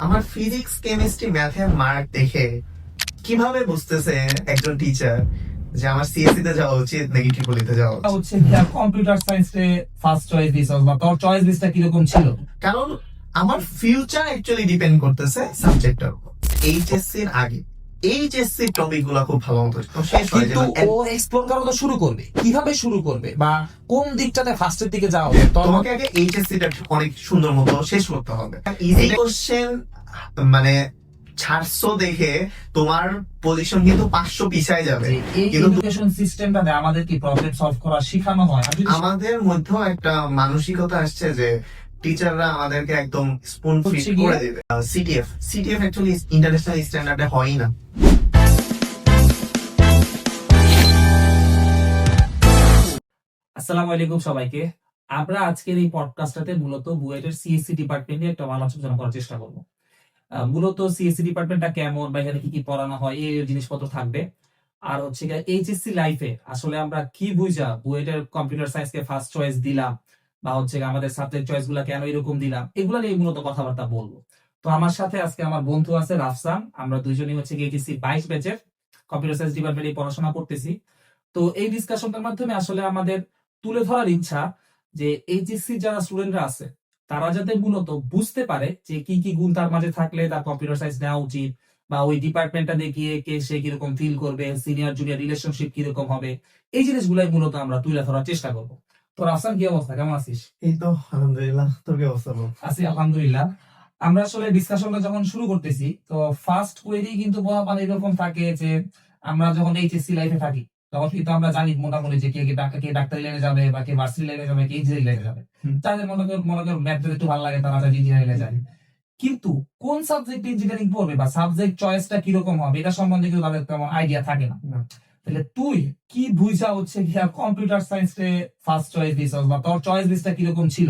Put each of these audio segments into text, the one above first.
আমার physics chemistry ম্যাথে mark দেখে কিভাবে বুঝতেছে একজন টিচার যে আমার সিএসসি তে যাওয়া উচিত নাকি ট্রিপলিতে যাওয়া উচিত? হচ্ছে কম্পিউটার সায়েন্সে ফার্স্ট চয়েস দিছস বা তোর চয়েস লিস্টটা কিরকম ছিল? কারণ আমার ফিউচার অ্যাকচুয়ালি ডিপেন্ড করতেছে সাবজেক্টের উপর। এইচএসসি এর আগে এইচএসসি টপিক গুলা খুব ভালো মতো শেষ হয়ে কিন্তু যাবে। ও এক্সপ্লোর করা তো শুরু করবে, কিভাবে শুরু করবে বা কোন দিকটাতে ফার্স্টের দিকে যাওয়া হবে? তোমাকে আগে এইচএসসি টা অনেক সুন্দর মতো শেষ করতে হবে। ইজি কোশ্চেন মানে 400 দেখে তোমার পজিশন কিন্তু 500 পিছায় যাবে। এই কিন্তু এডুকেশন সিস্টেমটাতে আমাদের কি প্রবলেম সলভ করা শেখানো হয়? আর যদি আমাদের মধ্যেও একটা মানসিকতা আসছে যে টিচাররা আমাদেরকে একদম স্পুন ফিড হচ্ছে গিয়ে- করে দিবে। সিটিএফ অ্যাকচুয়ালি ইন্টারন্যাশনাল স্ট্যান্ডার্ডে হয়ই না। আসসালামু আলাইকুম সবাইকে। আমরা আজকের এই পডকাস্টটাতে মূলত বুয়েটের সিএসসি ডিপার্টমেন্ট নিয়ে একটা আলোচনা করার চেষ্টা করব। মূলত সিএসসি ডিপার্টমেন্টটা কেমন বা এখানে কি কি পড়ানো হয় এই জিনিসপত্র থাকবে। আর হচ্ছে এইচএসসি লাইফে আসলে আমরা কি বুঝা বুয়েটের কম্পিউটার সায়েন্সকে ফার্স্ট চয়েস দিলাম বা হচ্ছে আমাদের সাবজেক্ট চয়েস গুলা কেন এরকম দিলাম, এগুলো নিয়ে মূলত কথাবার্তা বলবো। তো আমার সাথে আজকে আমার বন্ধু আছে রাফসান, আমরা দুইজনই হচ্ছে এইচএসসি 22 ব্যাচের কম্পিউটার সায়েন্স ডিপার্টমেন্টে পড়াশোনা করতেছি। তো এই ডিসকাশনটার মাধ্যমে আসলে আমাদের তুলে ধরার ইচ্ছা যে এইচএসসি যারা স্টুডেন্টরা আছে তারা যাতে মূলত বুঝতে পারে যে কি কি গুণ তার মাঝে থাকলে তার কম্পিউটার সায়েন্স নেওয়া উচিত বা ওই ডিপার্টমেন্টটা দেখিয়ে কে সে কিরকম ফিল করবে, সিনিয়র জুনিয়র রিলেশনশিপ কিরকম হবে, এই জিনিসগুলাই মূলত আমরা তুলে ধরার চেষ্টা করবো। তো রাফসান, কি অবস্থা, কেমন আছিস? এই তো আলহামদুলিল্লাহ, তোর কি অবস্থা বল? আছি আলহামদুলিল্লাহ। আমরা আসলে ডিসকাশনটা যখন শুরু করতেছি তো ফার্স্ট কোয়েরি কিন্তু মানে এরকম থাকে যে আমরা যখন এইচএসসি লাইফে থাকি তখন কিন্তু আমরা জানি মোটামুটি যে কে ডাক্তারি লাইনে যাবে বা কে ভার্সিটি লাইনে যাবে, কে ইঞ্জিনিয়ারিং লাইনে যাবে। তাদের মনে কর ম্যাথ একটু ভালো লাগে তারা ইঞ্জিনিয়ারিং লাইনে যায়। কিন্তু কোন সাবজেক্ট ইঞ্জিনিয়ারিং পড়বে বা সাবজেক্ট চয়েসটা কিরকম হবে এটা সম্বন্ধে কিন্তু তাদের তেমন আইডিয়া থাকে না। তাহলে তুই কি বুঝা হচ্ছে কম্পিউটার সায়েন্সে ফার্স্ট চয়েস দিছস বা তোর চয়েস লিস্টটা কিরকম ছিল?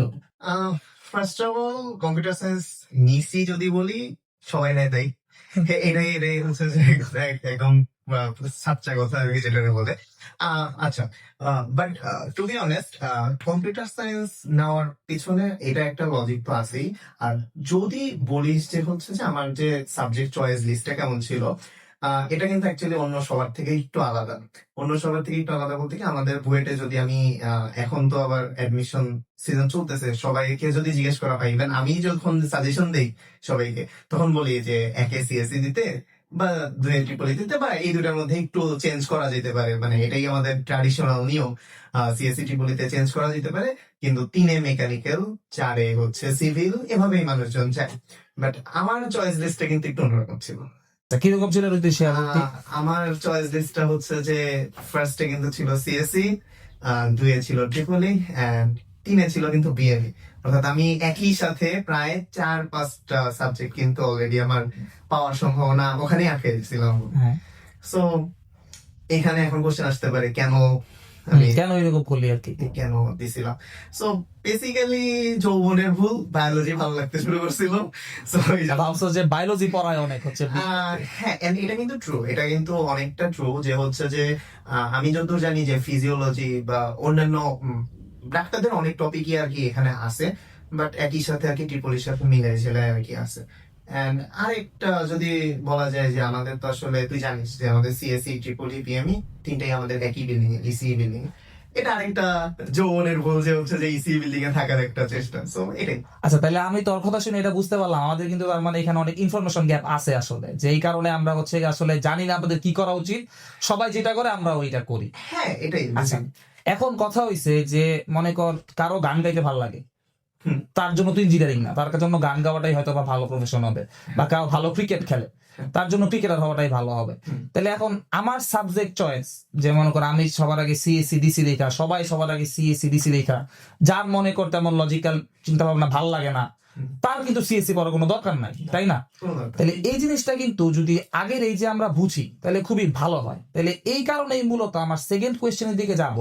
First of all computer science নিসি যদি বলি সবাই নেয় তাই। এটাই হচ্ছে যে একদম সাচ্চা কথা আর কি যেটা বলে। আচ্ছা, but to be honest computer science নেওয়ার পিছনে এটা একটা লজিক তো আছেই। আর যদি বলিস যে হচ্ছে যে আমার যে সাবজেক্ট চয়েস লিস্টটা কেমন ছিল, এটা কিন্তু অ্যাকচুয়ালি অন্য সবার থেকে একটু আলাদা। অন্য সবার থেকে একটু আলাদা বলতে কি, আমাদের বুয়েটে যদি আমি এখন তো আবার অ্যাডমিশন সিজন চলতেছে, সবাইকে যদি জিজ্ঞেস করা হয়, ইভেন আমি যখন সাজেশন দেই সবাইকে, তখন বলি যে একে সিএসসি দিতে বা দুই ট্রিপলি দিতে, বা এই দুটার মধ্যে একটু চেঞ্জ করা যেতে পারে, মানে এটাই আমাদের ট্র্যাডিশনাল নিয়ম। সিএসসি ট্রিপলিতে চেঞ্জ করা যেতে পারে, কিন্তু 3-এ মেকানিক্যাল, 4-এ হচ্ছে সিভিল, এভাবেই মানুষজন চায়। বাট আমার চয়েস লিস্টটা কিন্তু একটু অন্যরকম ছিল। কিরকম ছিল যদি শেয়ার করতি? আমার চয়েস লিস্টটা হচ্ছে যে ফার্স্টে কিন্তু ছিল সিএসসি, 2-এ ছিল ট্রিপলি, এন্ড 3-এ ছিল কিন্তু বিএমই। অর্থাৎ আমি একই সাথে প্রায় 4-5টা সাবজেক্ট কিন্তু অলরেডি আমার পাওয়ার সম্ভাবনা ওখানেই আটকে দিয়েছিলাম। হ্যাঁ, সো এখানে এখন কোশ্চেন আসতে পারে কেন আমি কেন এরকম করলি আর কি? কেন দিছিলাম। সো বেসিক্যালি যৌবনের ভুল, বায়োলজি ভালো লাগতে শুরু করছিল। সো ভাবছো যে বায়োলজি পড়ায় অনেক হচ্ছে। হ্যাঁ, and এটা কিন্তু ট্রু, এটা কিন্তু অনেকটা ট্রু যে হচ্ছে যে আমি যতদূর জানি যে ফিজিওলজি বা অন্যান্য ডাক্তারদের অনেক টপিকই আর কি এখানে আছে, বাট একই সাথে আর কি ট্রিপলির সাথে মিলে ঝেলে আর কি আছে। এন্ড আরেকটা যদি বলা যায় যে আমাদের তো আসলে তুই জানিস যে আমাদের সিএসসি ট্রিপলি পিএমই তিনটাই আমাদের একই বিল্ডিং, ইসি বিল্ডিং। এটা আরেকটা যৌবনের ভুল যে হচ্ছে যে ইসি বিল্ডিং এ থাকার একটা চেষ্টা। সো এটাই। আচ্ছা, তাহলে আমি তোর কথা শুনে এটা বুঝতে পারলাম আমাদের কিন্তু তার মানে এখানে অনেক ইনফরমেশন গ্যাপ আছে আসলে, যেই কারণে আমরা হচ্ছে আসলে জানি না আমাদের কি করা উচিত, সবাই যেটা করে আমরা ওইটা করি। হ্যাঁ, এটাই। আচ্ছা, এখন কথা হইছে যে মনে কর কারো গান গাইতে ভালো লাগে, তার জন্য তো ইঞ্জিনিয়ারিং না, তার জন্য গান গাওয়াটাই হয়তো বা ভালো প্রফেশন হবে, বা কারো ভালো ক্রিকেট খেলে তার জন্য ক্রিকেটার হওয়াটাই ভালো হবে। তাহলে এখন আমার সাবজেক্ট চয়েস, যে মনে কর আমি সবার আগে সিএসসি ডিসি দেখা, সবাই সবার আগে সিএসসি ডিসি দেখা, যার মনে কর তেমন লজিক্যাল চিন্তা ভাবনা ভাল লাগে না, তার কিন্তু সিএসসি পড়ার কোনো দরকার নাই, তাই না? তাহলে এই জিনিসটা কিন্তু যদি আগের এই যে আমরা বুঝি তাহলে খুবই ভালো হয়। তাহলে এই কারণেই মূলত আমার সেকেন্ড কোয়েশ্চেনের দিকে যাব,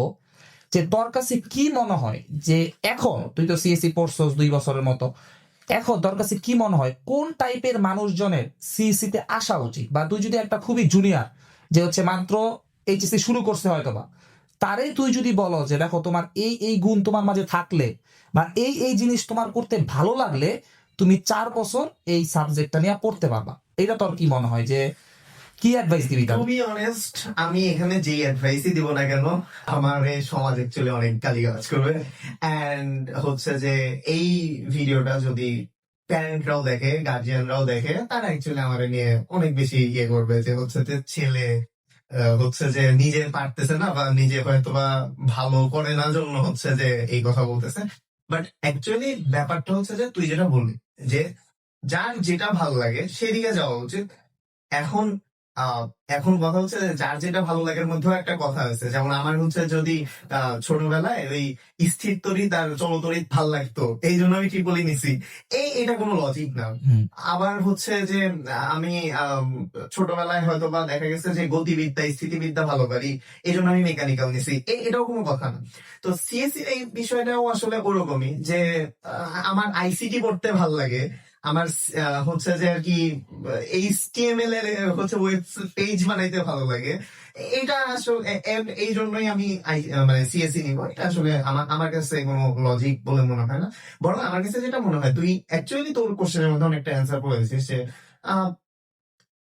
যে তোর কাছে কি মনে হয় যে এখন তুই তো সিএসসি পড়ছস 2 বছরের মতো, এখন তোর কাছে কি মনে হয় কোন টাইপের মানুষজনের সিএসসি তে আসা উচিত? বা তুই যদি একটা খুবই জুনিয়র যে হচ্ছে মাত্র এইচএসসি শুরু করছে হয়তো বা, তারে তুই যদি বলো যে দেখো তোমার এই এই গুণ তোমার মাঝে থাকলে বা এই এই জিনিস তোমার করতে ভালো লাগলে তুমি 4 বছর এই সাবজেক্টটা নিয়ে পড়তে পারবা। এটা তোর কি মনে হয় যে কি অ্যাডভাইস দিবি টু তার? বি অনেস্ট, আমি এখানে যে অ্যাডভাইসই দিব না কেন, আমার এই সমাজ অ্যাকচুয়ালি অনেক গালিগালাজ করবে। এন্ড হচ্ছে যে এই ভিডিওটা যদি প্যারেন্টরাও দেখে, গার্জিয়ানরাও দেখে, তারা অ্যাকচুয়ালি আমার নিয়ে অনেক বেশি ইয়ে করবে যে হচ্ছে যে ছেলে হচ্ছে যে নিজে পারতেছে না বা নিজে হয়তো বা ভালো করে না জন্য হচ্ছে যে এই কথা বলতেছে। বাট অ্যাকচুয়ালি ব্যাপারটা হচ্ছে যে তুই যেটা বললি যে যার যেটা ভালো লাগে সেদিকে যাওয়া উচিত। এখন আহ, এখন কথা হচ্ছে যে যার যেটা ভালো লাগার মধ্যেও একটা কথা আছে, যেমন আমার হচ্ছে যদি ছোটবেলায় ওই স্থির তড়িৎ আর চলতড়িৎ ভাল লাগতো, এই জন্য আমি ট্রিপলি নিছি, এটা কোনো লজিক না। হুম। আবার হচ্ছে যে আমি ছোটবেলায় হয়তো বা দেখা গেছে যে গতিবিদ্যা স্থিতিবিদ্যা ভালো পারি, এই জন্য আমি মেকানিক্যাল নিছি, এটাও কোনো কথা না। তো সিএসসি এই বিষয়টাও আসলে ওরকমই যে আমার আইসিটি পড়তে ভাল লাগে, আমার হচ্ছে যে আর কি এইচটিএমএল এর হচ্ছে ওয়েব পেজ বানাইতে ভালো লাগে, এটা আসলে এই জন্যই আমি মানে সিএসসি নিব। এটা আসলে আমার আমার কাছে কোনো লজিক বলে মনে হয় না। বরং আমার কাছে যেটা মনে হয়, তুই অ্যাকচুয়ালি তোর কোশ্চেনের মধ্যে অনেকটা অ্যান্সার বলে দিচ্ছিস যে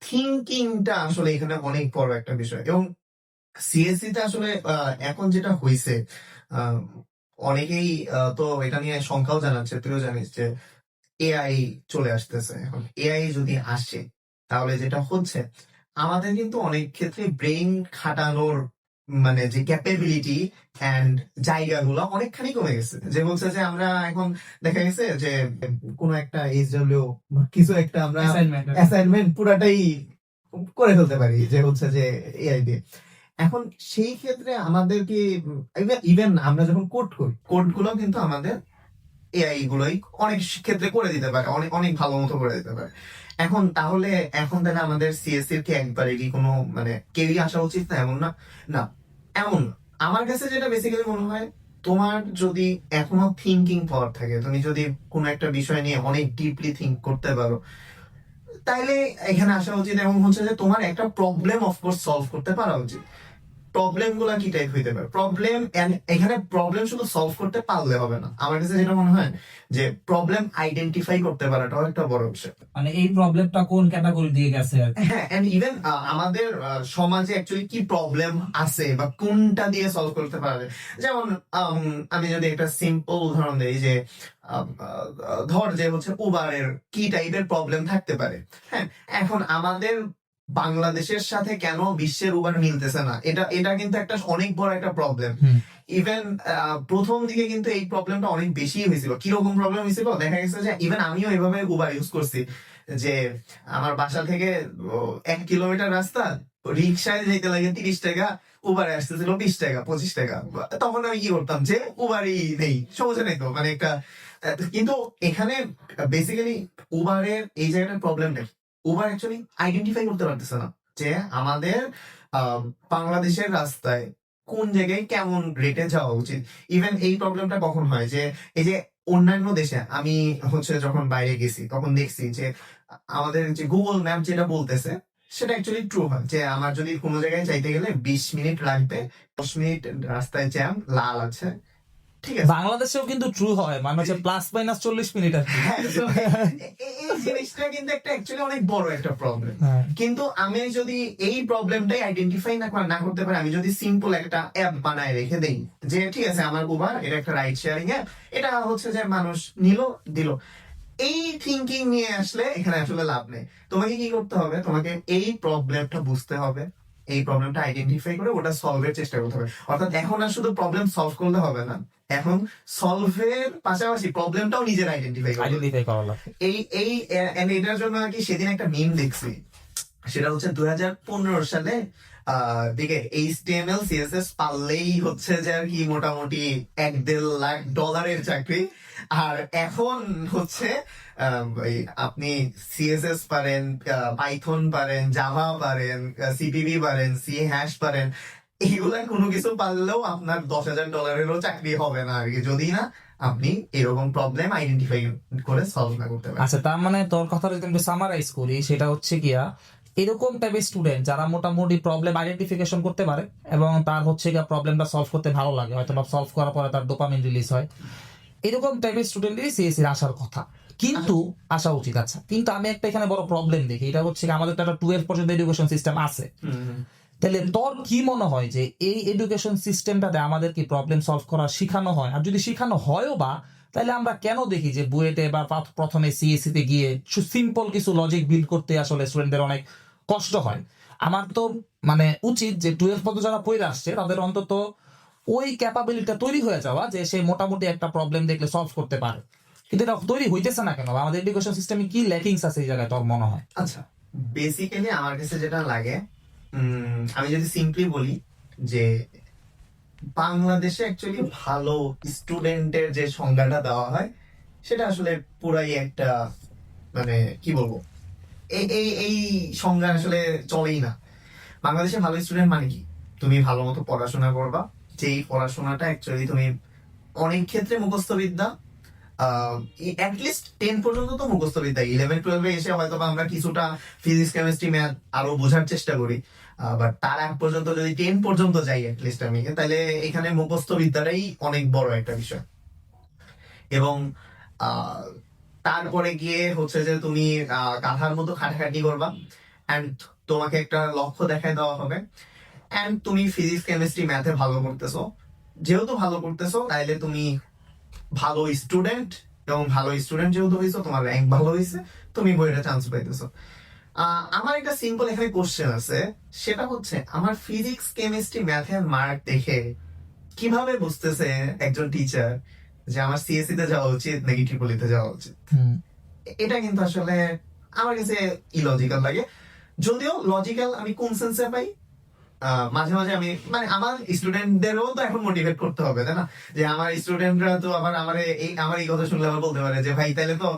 থিঙ্কিংটা আসলে এখানে অনেক বড় একটা বিষয়। এবং সিএসসি তে আসলে এখন যেটা হয়েছে, আহ, অনেকেই তো এটা নিয়ে সংখ্যাও জানাচ্ছে, তুইও জানিস যে এআই চলে আসতেছে। এখন এআই যদি আসে তাহলে যেটা হচ্ছে, আমাদের কিন্তু অনেক ক্ষেত্রে ব্রেইন খাটানোর মানে যে ক্যাপাবিলিটি অ্যান্ড জায়গাগুলো অনেকখানি কমে গেছে। যে বলছে যে আমরা এখন দেখা গেছে যে কোনো একটা এইচডব্লিউ কিছু একটা আমরা অ্যাসাইনমেন্ট অ্যাসাইনমেন্ট পুরাটাই করে ফেলতে পারি যে হচ্ছে যে এআই দিয়ে। এখন সেই ক্ষেত্রে আমাদেরকে ইভেন আমরা যখন কোড করি, কোড গুলো কিন্তু আমাদের এআই গুলোই অনেক ক্ষেত্রে করে দিতে পারে, অনেক অনেক ভালো মতো করে দিতে পারে। এখন তাহলে আমাদের সিএসসি এর কি একবারে কি কোনো মানে কেউই আসা উচিত না, এমন না। না, এমন না। আমার কাছে যেটা বেসিক্যালি মনে হয়, তোমার যদি এখনো থিঙ্কিং পাওয়ার থাকে, তুমি যদি কোনো একটা বিষয় নিয়ে অনেক ডিপলি থিঙ্ক করতে পারো, তাইলে এখানে আসা উচিত। এবং হচ্ছে যে তোমার একটা প্রবলেম অফকোর্স সলভ করতে পারা উচিত। প্রবলেম গুলা কি টাইপ হইতে পারে, প্রবলেম, এখানে প্রবলেম শুধু সলভ করতে পারলে হবে না। আমার কাছে যেটা মনে হয় যে প্রবলেম আইডেন্টিফাই করতে পারাটাও একটা বড় বিষয়। মানে এই প্রবলেমটা কোন ক্যাটাগরি দিয়ে গেছে আর কি। হ্যাঁ, এন্ড ইভেন আমাদের সমাজে অ্যাকচুয়ালি কি প্রবলেম আছে বা কোনটা দিয়ে সলভ করতে পারবে। যেমন আমি যদি একটা সিম্পল উদাহরণ দিই যে ধর যে হচ্ছে উবারের কি টাইপের প্রবলেম থাকতে পারে। হ্যাঁ, এখন আমাদের বাংলাদেশের সাথে কেন বিশ্বের উবার মিলতেছে না, এটা এটা কিন্তু একটা অনেক বড় একটা প্রবলেম। হুম। ইভেন প্রথম দিকে কিন্তু এই প্রবলেমটা অনেক বেশি হয়েছিল। কিরকম প্রবলেম হয়েছিল, দেখা গেছে যে ইভেন আমিও এভাবে উবার ইউজ করছি, যে আমার বাসা থেকে 1 কিলোমিটার রাস্তা, রিক্সায় যেতে লাগে 30 টাকা, উবারে আসতেছিল 20 টাকা 25 টাকা। তখন আমি কি করতাম যে উবারই নেই, সমস্যা নেই তো, মানে একটা কিন্তু এখানে বেসিক্যালি উবারের এই জায়গাটার প্রবলেম নেই। উবার অ্যাকচুয়ালি আইডেন্টিফাই করতে পারতেছে না যে আমাদের আহ, বাংলাদেশের রাস্তায় কোন জায়গায় কেমন রেটে যাওয়া উচিত। ইভেন এই প্রবলেমটা কখন হয় যে এই যে অন্যান্য দেশে আমি হচ্ছে যখন বাইরে গেছি তখন দেখছি যে আমাদের যে গুগল ম্যাপ যেটা বলতেছে সেটা অ্যাকচুয়ালি ট্রু হয়, যে আমার যদি কোনো জায়গায় যাইতে গেলে 20 মিনিট লাগবে, 10 মিনিট রাস্তায় জ্যাম লাল আছে, ঠিক আছে। বাংলাদেশেও কিন্তু ট্রু হয়, মানে হচ্ছে +-40 মিনিট আর কি। হ্যাঁ, so এই জিনিসটা কিন্তু একটা অ্যাকচুয়ালি অনেক বড় একটা প্রবলেম। হ্যাঁ। কিন্তু আমি যদি এই প্রবলেমটাই আইডেন্টিফাই না করতে পারি, আমি যদি সিম্পল একটা অ্যাপ বানায় রেখে দেই যে ঠিক আছে আমার উবার এটা একটা রাইড শেয়ারিং অ্যাপ, এটা হচ্ছে যে মানুষ নিল দিল, এই থিঙ্কিং নিয়ে আসলে এখানে আসলে লাভ নেই। তোমাকে কি করতে হবে, তোমাকে এই প্রবলেমটা বুঝতে হবে, এই প্রবলেমটা আইডেন্টিফাই করে ওটা সলভের চেষ্টা করতে হবে। অর্থাৎ এখন আর শুধু প্রবলেম সলভ করলে হবে না, এখন সলভের পাশাপাশি প্রবলেমটাও নিজের আইডেন্টিফাই করতে হবে। আইডেন্টিফাই করা লাগে। এই এই and এটার জন্য আর কি সেদিন একটা মিম দেখছি, সেটা হচ্ছে 2015 সালে দিকে HTML CSS পারলেই হচ্ছে যে আর কি মোটামুটি 1-1.5 লাখ ডলারের চাকরি। আর এখন হচ্ছে ওই আপনি সিএসএস পারেন, পাইথন পারেন, জাভা পারেন, সিপিবি পারেন, সি হ্যাশ পারেন, এইগুলা কোনো কিছু পারলেও আপনার 10,000 ডলারেরও চাকরি হবে না আর কি, যদি না আপনি এরকম প্রবলেম আইডেন্টিফাই করে সলভ না করতে পারেন। আচ্ছা, তার মানে তোর কথাটা যদি আমি সামারাইজ করি, সেটা হচ্ছে গিয়া এরকম টাইপের স্টুডেন্ট যারা মোটামুটি প্রবলেম আইডেন্টিফিকেশন করতে পারে এবং তার হচ্ছে গিয়া প্রবলেমটা সলভ করতে ভালো লাগে, হয়তো সলভ করার পরে তার ডোপামিন রিলিজ হয়, এরকম টাইপের স্টুডেন্টেরই সিএসসি আসার কথা। কিন্তু আসা উচিত। আচ্ছা, কিন্তু আমি একটা এখানে বড় প্রবলেম দেখি, এটা হচ্ছে কি, আমাদের তো একটা 12 পর্যন্ত এডুকেশন সিস্টেম আছে। তাহলে তোর কি মনে হয় যে এই এডুকেশন সিস্টেমটাতে আমাদের কি প্রবলেম সলভ করা শেখানো হয়? আর যদি শেখানো হয়ও বা, তাহলে আমরা কেন দেখি যে বুয়েটে বা প্রথমে সিএসসি তে গিয়ে সিম্পল কিছু লজিক বিল্ড করতে আসলে স্টুডেন্টদের অনেক কষ্ট হয়? আমার তো মানে উচিত যে 12 পর্যন্ত যারা পড়ে আসছে তাদের অন্তত ওই ক্যাপাবিলিটিটা তৈরি হয়ে যাওয়া যে সে মোটামুটি একটা প্রবলেম দেখলে সলভ করতে পারে। কিন্তু এটা তৈরি হইতেছে না কেন? বা আমাদের এডুকেশন সিস্টেমে কি ল্যাকিংস আছে এই জায়গায় তোর মনে হয়? আচ্ছা, বেসিক্যালি আমার কাছে যেটা লাগে, আমি যদি সিম্পলি বলি যে বাংলাদেশে অ্যাকচুয়ালি ভালো স্টুডেন্টের যে সংজ্ঞাটা দেওয়া হয় সেটা আসলে পুরাই একটা, মানে কি বলবো, এই এই এই সংজ্ঞা আসলে চলেই না। বাংলাদেশে ভালো স্টুডেন্ট মানে কি, তুমি ভালো মতো পড়াশোনা করবা, যেই পড়াশোনাটা অ্যাকচুয়ালি তুমি অনেক ক্ষেত্রে মুখস্থ বিদ্যা, অ্যাটলিস্ট 10 পর্যন্ত তো মুখস্থ বিদ্যা, 11-12 এসে হয়তো বা আমরা কিছুটা ফিজিক্স কেমিস্ট্রি ম্যাথ আরো বোঝার চেষ্টা করি, বাট তার আগ পর্যন্ত যদি 10 পর্যন্ত যাই অ্যাটলিস্ট আমি, তাহলে এখানে মুখস্থ বিদ্যাটাই অনেক বড় একটা বিষয়। এবং আহ, তারপরে গিয়ে হচ্ছে যে তুমি কাঁথার মতো খাটাখাটি করবা, অ্যান্ড তোমাকে একটা লক্ষ্য দেখায় দেওয়া হবে, অ্যান্ড তুমি ফিজিক্স কেমিস্ট্রি ম্যাথে ভালো করতেছো, যেহেতু ভালো করতেছো তাইলে তুমি ভালো স্টুডেন্ট, এবং ভালো স্টুডেন্ট যেহেতু হয়েছো, তোমার র্যাঙ্ক ভালো হয়েছে, তুমি বইটা চান্স পাইতেছো। আমার একটা সিম্পল এখানে কোশ্চেন আছে, সেটা হচ্ছে আমার ফিজিক্স কেমিস্ট্রি ম্যাথের মার্ক দেখে কিভাবে বুঝতেছে একজন টিচার যে আমার সিএসসি তে যাওয়া উচিত নাকি ট্রিপলিতে যাওয়া উচিত? এটা কিন্তু আসলে আমার কাছে ইলজিক্যাল লাগে। যদিও লজিক্যাল আমি কোন সেন্সে পাই, মাঝে মাঝে আমি মানে আমার স্টুডেন্টদেরও তো এখন মোটিভেট করতে হবে, তাই না? যে আমার স্টুডেন্টরা তো আবার আমার এই কথা শুনলে আবার বলতে পারে যে ভাই তাহলে তো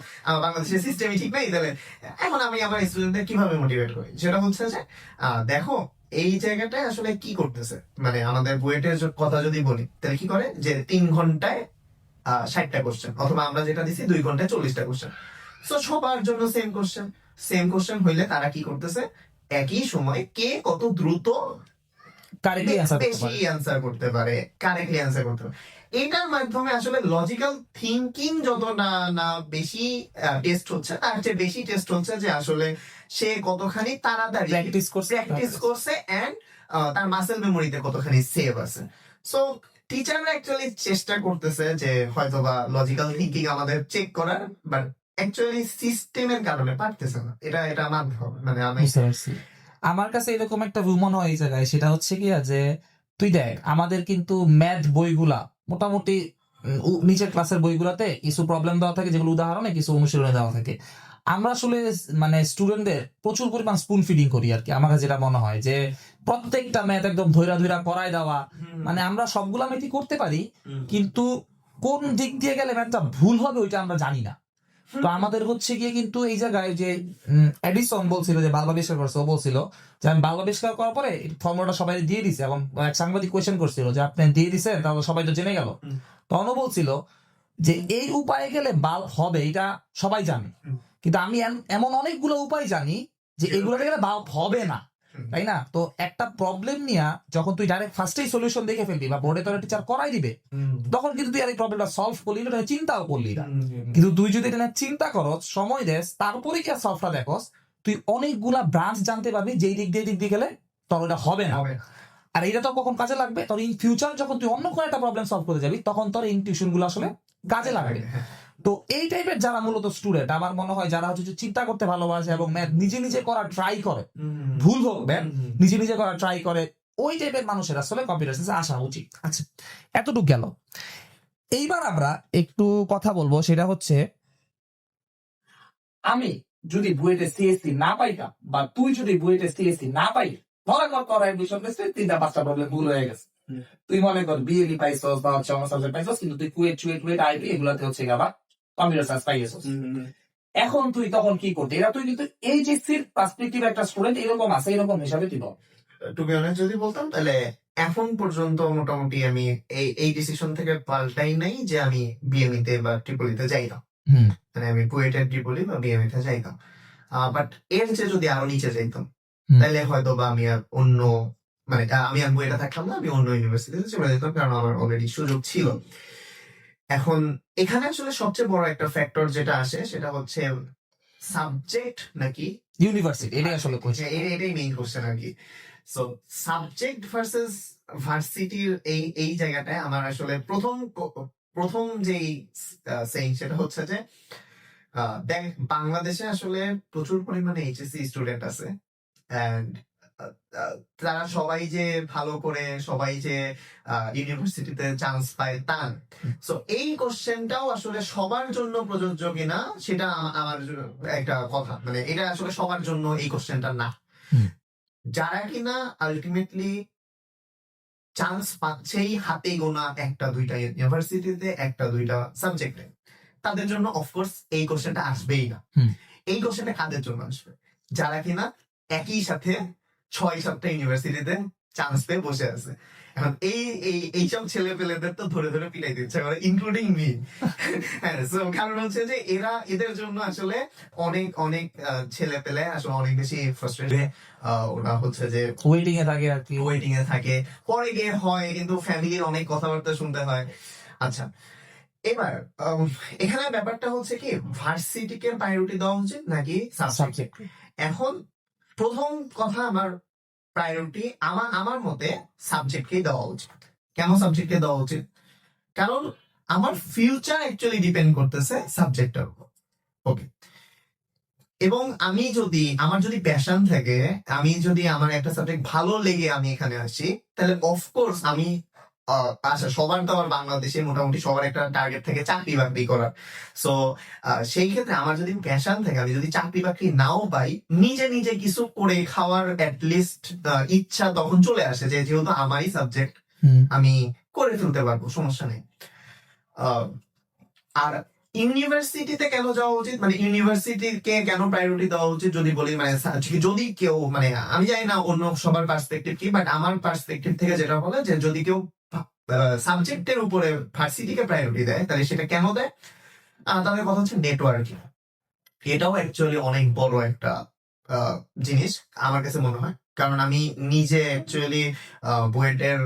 বাংলাদেশের সিস্টেমই ঠিক নাই, তাহলে এখন আমি আমার স্টুডেন্টদের কিভাবে মোটিভেট করি, সেটা হচ্ছে যে দেখো এই জায়গাটায় আসলে কি করতেছে, মানে আমাদের বুয়েটের কথা যদি বলি তাহলে কি করে যে 3 ঘন্টায় 60টা কোশ্চেন, অথবা আমরা যেটা দিচ্ছি 2 ঘন্টায় 40টা কোশ্চেন। তো সবার জন্য সেম কোশ্চেন হইলে তারা কি করতেছে, একই সময় কে কত দ্রুত কারেক্টলি অ্যান্সার করতে বেশি পারে। অ্যান্সার করতে পারে, কারেক্টলি অ্যান্সার করতে পারে, এটার মাধ্যমে আসলে লজিক্যাল থিঙ্কিং যত না না বেশি টেস্ট হচ্ছে, তার চেয়ে বেশি টেস্ট হচ্ছে যে আসলে সে কতখানি তাড়াতাড়ি প্র্যাকটিস করছে অ্যান্ড তার মাসেল মেমোরিতে কতখানি সেভ আছে। সো টিচাররা অ্যাকচুয়ালি চেষ্টা করতেছে যে হয়তো বা লজিক্যাল থিঙ্কিং আমাদের চেক করার, বাট অ্যাকচুয়ালি সিস্টেমের কারণে পারতেছে না, এটা মানতে হবে। মানে আমি বুঝতে পারছি। আমার কাছে এরকম একটা মনে হয় এই জায়গায়, সেটা হচ্ছে কি যে তুই দেখ আমাদের কিন্তু ম্যাথ বইগুলা মোটামুটি নিচের ক্লাসের বইগুলাতে কিছু প্রবলেম দেওয়া থাকে, যেগুলো উদাহরণে কিছু অনুশীলনে দেওয়া থাকে। আমরা আসলে মানে স্টুডেন্টদের প্রচুর পরিমাণ স্পুন ফিডিং করি আর কি। আমার কাছে যেটা মনে হয় যে প্রত্যেকটা ম্যাথ একদম ধৈরা ধৈরা করায় দেওয়া, মানে আমরা সবগুলা ম্যাথই করতে পারি, কিন্তু কোন দিক দিয়ে গেলে ম্যাথটা ভুল হবে ওইটা আমরা জানি না। তো আমাদের হচ্ছে গিয়ে কিন্তু এই জায়গায় যে এডিসন বলছিল যে বাল্ব আবিষ্কার করছে, ও বলছিল যে আমি বাল্ব আবিষ্কার করার পরে ফর্মুলাটা সবাই দিয়ে দিছে, এবং এক সাংবাদিক কোয়েশ্চেন করছিল যে আপনি দিয়ে দিছেন তাহলে সবাই তো জেনে গেল। তখন ও বলছিল যে এই উপায়ে গেলে বাল্ব হবে এটা সবাই জানে, কিন্তু আমি এমন অনেকগুলো উপায় জানি যে এগুলোতে গেলে বাল্ব হবে না, তাই না? তো একটা প্রবলেম নিয়ে যখন তুই ডাইরেক্ট ফার্স্টেই সলিউশন দেখে ফেলবি বা বোর্ডে তোর টিচার করাই দিবে, তখন কিন্তু তুই আর এই প্রবলেমটা সলভ করলি না, চিন্তাও করলি না। কিন্তু তুই যদি এটা নিয়ে চিন্তা করস, সময় দেস, তারপরে কি সলভটা দেখস, তুই অনেকগুলা ব্রাঞ্চ জানতে পারবি যেই দিক দিয়ে গেলে তোর ওটা হবে না। আর এটা তো কখন কাজে লাগবে, তোর ইন ফিউচার যখন তুই অন্য কোনো একটা প্রবলেম সলভ করতে যাবি, তখন তোর ইনটিউশন গুলো আসলে কাজে লাগবে। তো এই টাইপের যারা মূলত স্টুডেন্ট, আমার মনে হয় যারা হচ্ছে চিন্তা করতে ভালোবাসে এবং ম্যাথ নিজে নিজে করা ট্রাই করে, ভুল হোক ম্যাথ নিজে নিজে করা ট্রাই করে, ওই টাইপের মানুষের আসলে কম্পিউটার সায়েন্সে আসা উচিত। আচ্ছা, এতটুকু গেল। এইবার আমরা একটু কথা বলবো, সেটা হচ্ছে আমি যদি বুয়েটে সিএসসি না পাইতাম, বা তুই যদি বুয়েটে সিএসসি না পাই, ধরা কর তোর অ্যাডমিশন টেস্টে 3-5টা প্রবলেম ভুল হয়ে গেছে, তুই মনে কর বিএলই পাইছস বা হচ্ছে অনার্স সাবজেক্ট পাইছস, কিন্তু তুই কুয়েট আইবি এগুলাতে হচ্ছে আবার কম্পিউটার সায়েন্স পাইছস। এখন তুই তখন কি করতে, এটা তুই কিন্তু এইচএসসির পার্সপেক্টিভ একটা স্টুডেন্ট এরকম আছে, এরকম হিসাবে তুই বল। টু বি অনেস্ট যদি বলতাম তাহলে এখন পর্যন্ত মোটামুটি আমি এই ডিসিশন থেকে পাল্টাই নাই যে আমি বিএমইতে বা ট্রিপলিতে যাইতাম, মানে আমি বুয়েটের ট্রিপলি বা বিএমইতে যাইতাম। বাট এর চেয়ে যদি আরো নিচে যাইতাম তাহলে হয়তো বা আমি আর অন্য, মানে আমি আর বুয়েটে থাকতাম না, আমি অন্য ইউনিভার্সিটিতে চলে যেতাম, কারণ আমার অলরেডি সুযোগ ছিল। এখন এখানে আসলে সবচেয়ে বড় একটা ফ্যাক্টর যেটা আসে সেটা হচ্ছে সাবজেক্ট নাকি ইউনিভার্সিটি এটাই আসলে কোয়েশ্চেন। এটাই মেইন কোশ্চেন আর কি। সো সাবজেক্ট ভার্সেস ভার্সিটির এই জায়গাটায় আমার আসলে প্রথম যেই সেইং সেটা হচ্ছে যে দেখ বাংলাদেশে আসলে প্রচুর পরিমাণে এইচএসসি স্টুডেন্ট আছে অ্যান্ড তারা সবাই যে ভালো করে সবাই যে ইউনিভার্সিটিতে চান্স পায় তা না। সো এই কোশ্চেনটাও আসলে সবার জন্য প্রযোজ্য কিনা সেটা আমার একটা কথা, মানে এটা আসলে সবার জন্য এই কোশ্চেনটা না। হুম। যারা কিনা আলটিমেটলি চান্স পাচ্ছেই হাতে গোনা একটা দুইটা ইউনিভার্সিটিতে একটা দুইটা সাবজেক্টে, তাদের জন্য অফকোর্স এই কোশ্চেনটা আসবেই না। হুম। এই কোশ্চেনটা কাদের জন্য আসবে? যারা কিনা একই সাথে 6-7টা ইউনিভার্সিটিতে চান্স পেয়ে বসে আছে। এখন এইসব ছেলে পেলেদের তো ধরে ধরে পিটাই দিচ্ছে, ইনক্লুডিং মি। হ্যাঁ, so কারণ হচ্ছে যে এদের জন্য আসলে অনেক অনেক ছেলে পেলে আসলে অনেক বেশি ফ্রাস্ট্রেটেড। ওরা হচ্ছে যে ওয়েটিং এ থাকে আর কি। ওয়েটিং এ থাকে, পরে গিয়ে হয় কিন্তু ফ্যামিলির অনেক কথাবার্তা শুনতে হয়। আচ্ছা, এবার এখানে ব্যাপারটা হচ্ছে কি ভার্সিটিকে প্রায়োরিটি দেওয়া উচিত নাকি সাবজেক্ট? সাবজেক্ট। এখন প্রথম কথা আমার প্রায়োরিটি আমার মতে সাবজেক্টকেই দেওয়া উচিত। কেন সাবজেক্টকে দেওয়া উচিত? কারণ আমার ফিউচার অ্যাকচুয়ালি ডিপেন্ড করতেছে সাবজেক্টের উপর। ওকে, এবং আমার যদি প্যাশন থাকে, আমি যদি আমার একটা সাবজেক্ট ভালো লেগে আমি এখানে আসি, তাহলে অফকোর্স আমি আচ্ছা সবার তো আমার বাংলাদেশে মোটামুটি সবার একটা টার্গেট থাকে চাকরি বাকরি করার। সো সেই ক্ষেত্রে আমার যদি প্যাশন থাকে, আমি যদি চাকরি বাকরি নাও পাই, নিজে নিজে কিছু করে খাওয়ার অ্যাটলিস্ট ইচ্ছা তখন চলে আসে যে যেহেতু আমারই সাবজেক্ট আমি করে ফেলতে পারবো, সমস্যা নেই। আর ইউনিভার্সিটিতে কেন যাওয়া উচিত, মানে ইউনিভার্সিটিকে কেন প্রায়োরিটি দেওয়া উচিত যদি বলি, মানে যদি কেউ, মানে আমি জানি না অন্য সবার পার্সপেক্টিভ কি, বাট আমার পার্সপেক্টিভ থেকে যেটা বলে যে যদি কেউ সাবজেক্টের উপরে ভার্সিটিকে প্রায়োরিটি দেয় তাহলে সেটা কেন দেয়? তাদের কথা হচ্ছে নেটওয়ার্কিং। এটাও অ্যাকচুয়ালি অনেক বড় একটা জিনিস আমার কাছে মনে হয়, কারণ আমি নিজে অ্যাকচুয়ালি বুয়েটের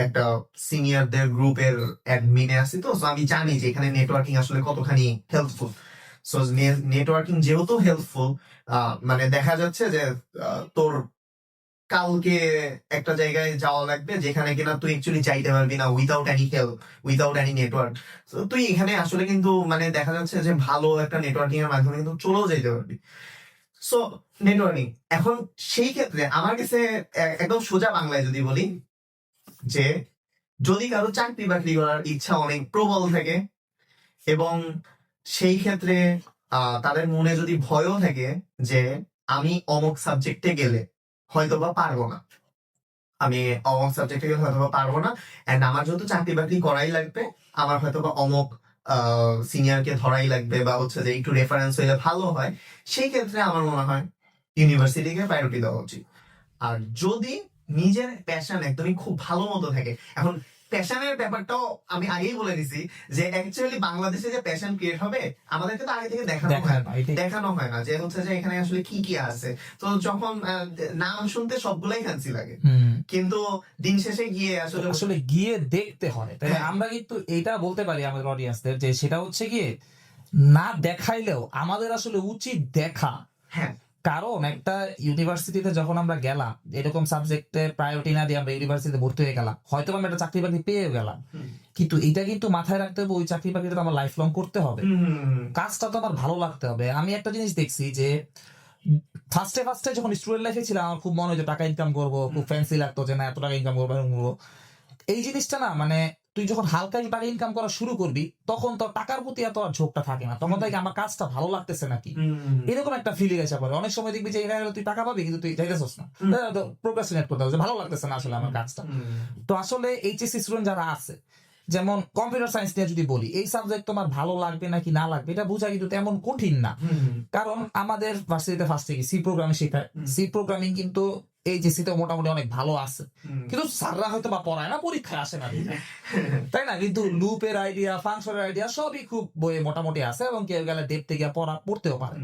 একটা সিনিয়রদের গ্রুপের অ্যাডমিনে আছি, তো so আমি জানি যে এখানে নেটওয়ার্কিং আসলে কতখানি হেল্পফুল। সো নেটওয়ার্কিং যেহেতু হেল্পফুল, মানে দেখা যাচ্ছে যে তোর কালকে একটা জায়গায় যাওয়া লাগবে যেখানে কিনা তুই অ্যাকচুয়ালি যাইতে পারবি না without any help, without any network. তো তুই এখানে আসলে কিন্তু মানে দেখা যাচ্ছে যে ভালো একটা নেটওয়ার্কিং এর মাধ্যমে কিন্তু চলেও যাইতে পারবি। সো নেটওয়ার্কিং, এখন সেই ক্ষেত্রে আমার কাছে একদম সোজা বাংলায় যদি বলি যে যদি কারো চাকরি বাকরি করার ইচ্ছা অনেক প্রবল থাকে এবং সেই ক্ষেত্রে তাদের মনে যদি ভয়ও থাকে যে আমি অমুক সাবজেক্টে গেলে হয়তোবা পারবো না, আমি অমুক সাবজেক্টে গেলে হয়তোবা পারবো না, এন্ড আমার যেহেতু চাকরি বাকরি করাই লাগবে, আমার হয়তোবা অমুক সিনিয়রকে ধরাই লাগবে বা হচ্ছে যে একটু রেফারেন্স হইলে ভালো হয়, সেই ক্ষেত্রে আমার মনে হয় ইউনিভার্সিটিকে প্রায়োরিটি দেওয়া উচিত। আর যদি নিজের প্যাশন একদমই খুব ভালো মতো থাকে, এখন প্যাশনের ব্যাপারটাও আমি আগেই বলে দিছি যে অ্যাকচুয়ালি বাংলাদেশে যে প্যাশন ক্রিয়েট হবে আমাদেরকে তো আগে থেকে দেখানো হয় না যে হচ্ছে যে এখানে আসলে কি কি আছে। তো যখন নাম শুনতে সবগুলাই ফ্যান্সি লাগে, কিন্তু দিন শেষে গিয়ে আসলে গিয়ে দেখতে হয়। তাই হ্যাঁ। আমরা কিন্তু এটা বলতে পারি আমাদের অডিয়েন্সদের যে সেটা হচ্ছে গিয়ে না দেখাইলেও আমাদের আসলে উচিত দেখা। হ্যাঁ, কারণ একটা ইউনিভার্সিটিতে যখন আমরা গেলাম এরকম সাবজেক্টে প্রায়োরিটি না দিয়ে আমরা ইউনিভার্সিটিতে ভর্তি হয়ে গেলাম, হয়তো আমরা একটা চাকরি বাকরি পেয়ে গেলাম, কিন্তু এটা কিন্তু মাথায় রাখতে হবে ওই চাকরি বাকরিটা তো আমার লাইফ লং করতে হবে, কাজটা তো আমার ভালো লাগতে হবে। আমি একটা জিনিস দেখছি যে ফার্স্টে যখন স্টুডেন্ট লাইফে ছিলাম আমার খুব মনে হতো টাকা ইনকাম করবো, খুব ফ্যান্সি লাগতো যে না এত টাকা ইনকাম করবো। এই জিনিসটা না, মানে তুই যখন হালকা টাকা ইনকাম করা শুরু করবি তখন তোর টাকার প্রতি এত আর ঝোঁকটা থাকে না, তখন তাই আমার কাজটা ভালো লাগতেছে নাকি এরকম একটা ফিলিং এসে পড়ে। অনেক সময় দেখবি যে এখানে তুই টাকা পাবি কিন্তু তুই যাইতেছস না, প্রোক্রাস্টিনেট করতে হবে, ভালো লাগতেছে না আসলে আমার কাজটা। তো আসলে এইচএসসি স্টুডেন্ট যারা আছে, যেমন কম্পিউটার সায়েন্স নিয়ে যদি বলি, এই সাবজেক্ট তোমার ভালো লাগবে নাকি না লাগবে এটা বোঝা কিন্তু তেমন কঠিন না, কারণ আমাদের ভার্সিটিতে ফার্স্টে সি প্রোগ্রামিং শেখায়। সি প্রোগ্রামিং কিন্তু এইচএসসিতে মোটামুটি অনেক ভালো আছে, কিন্তু স্যাররা হয়তো বা পড়ায় না, পরীক্ষায় আসে না, তাই না? কিন্তু লুপের আইডিয়া, ফাংশনের আইডিয়া সবই খুব বইয়ে মোটামুটি আছে এবং কেউ গেলে ডেপথে গিয়ে পড়তেও পারে।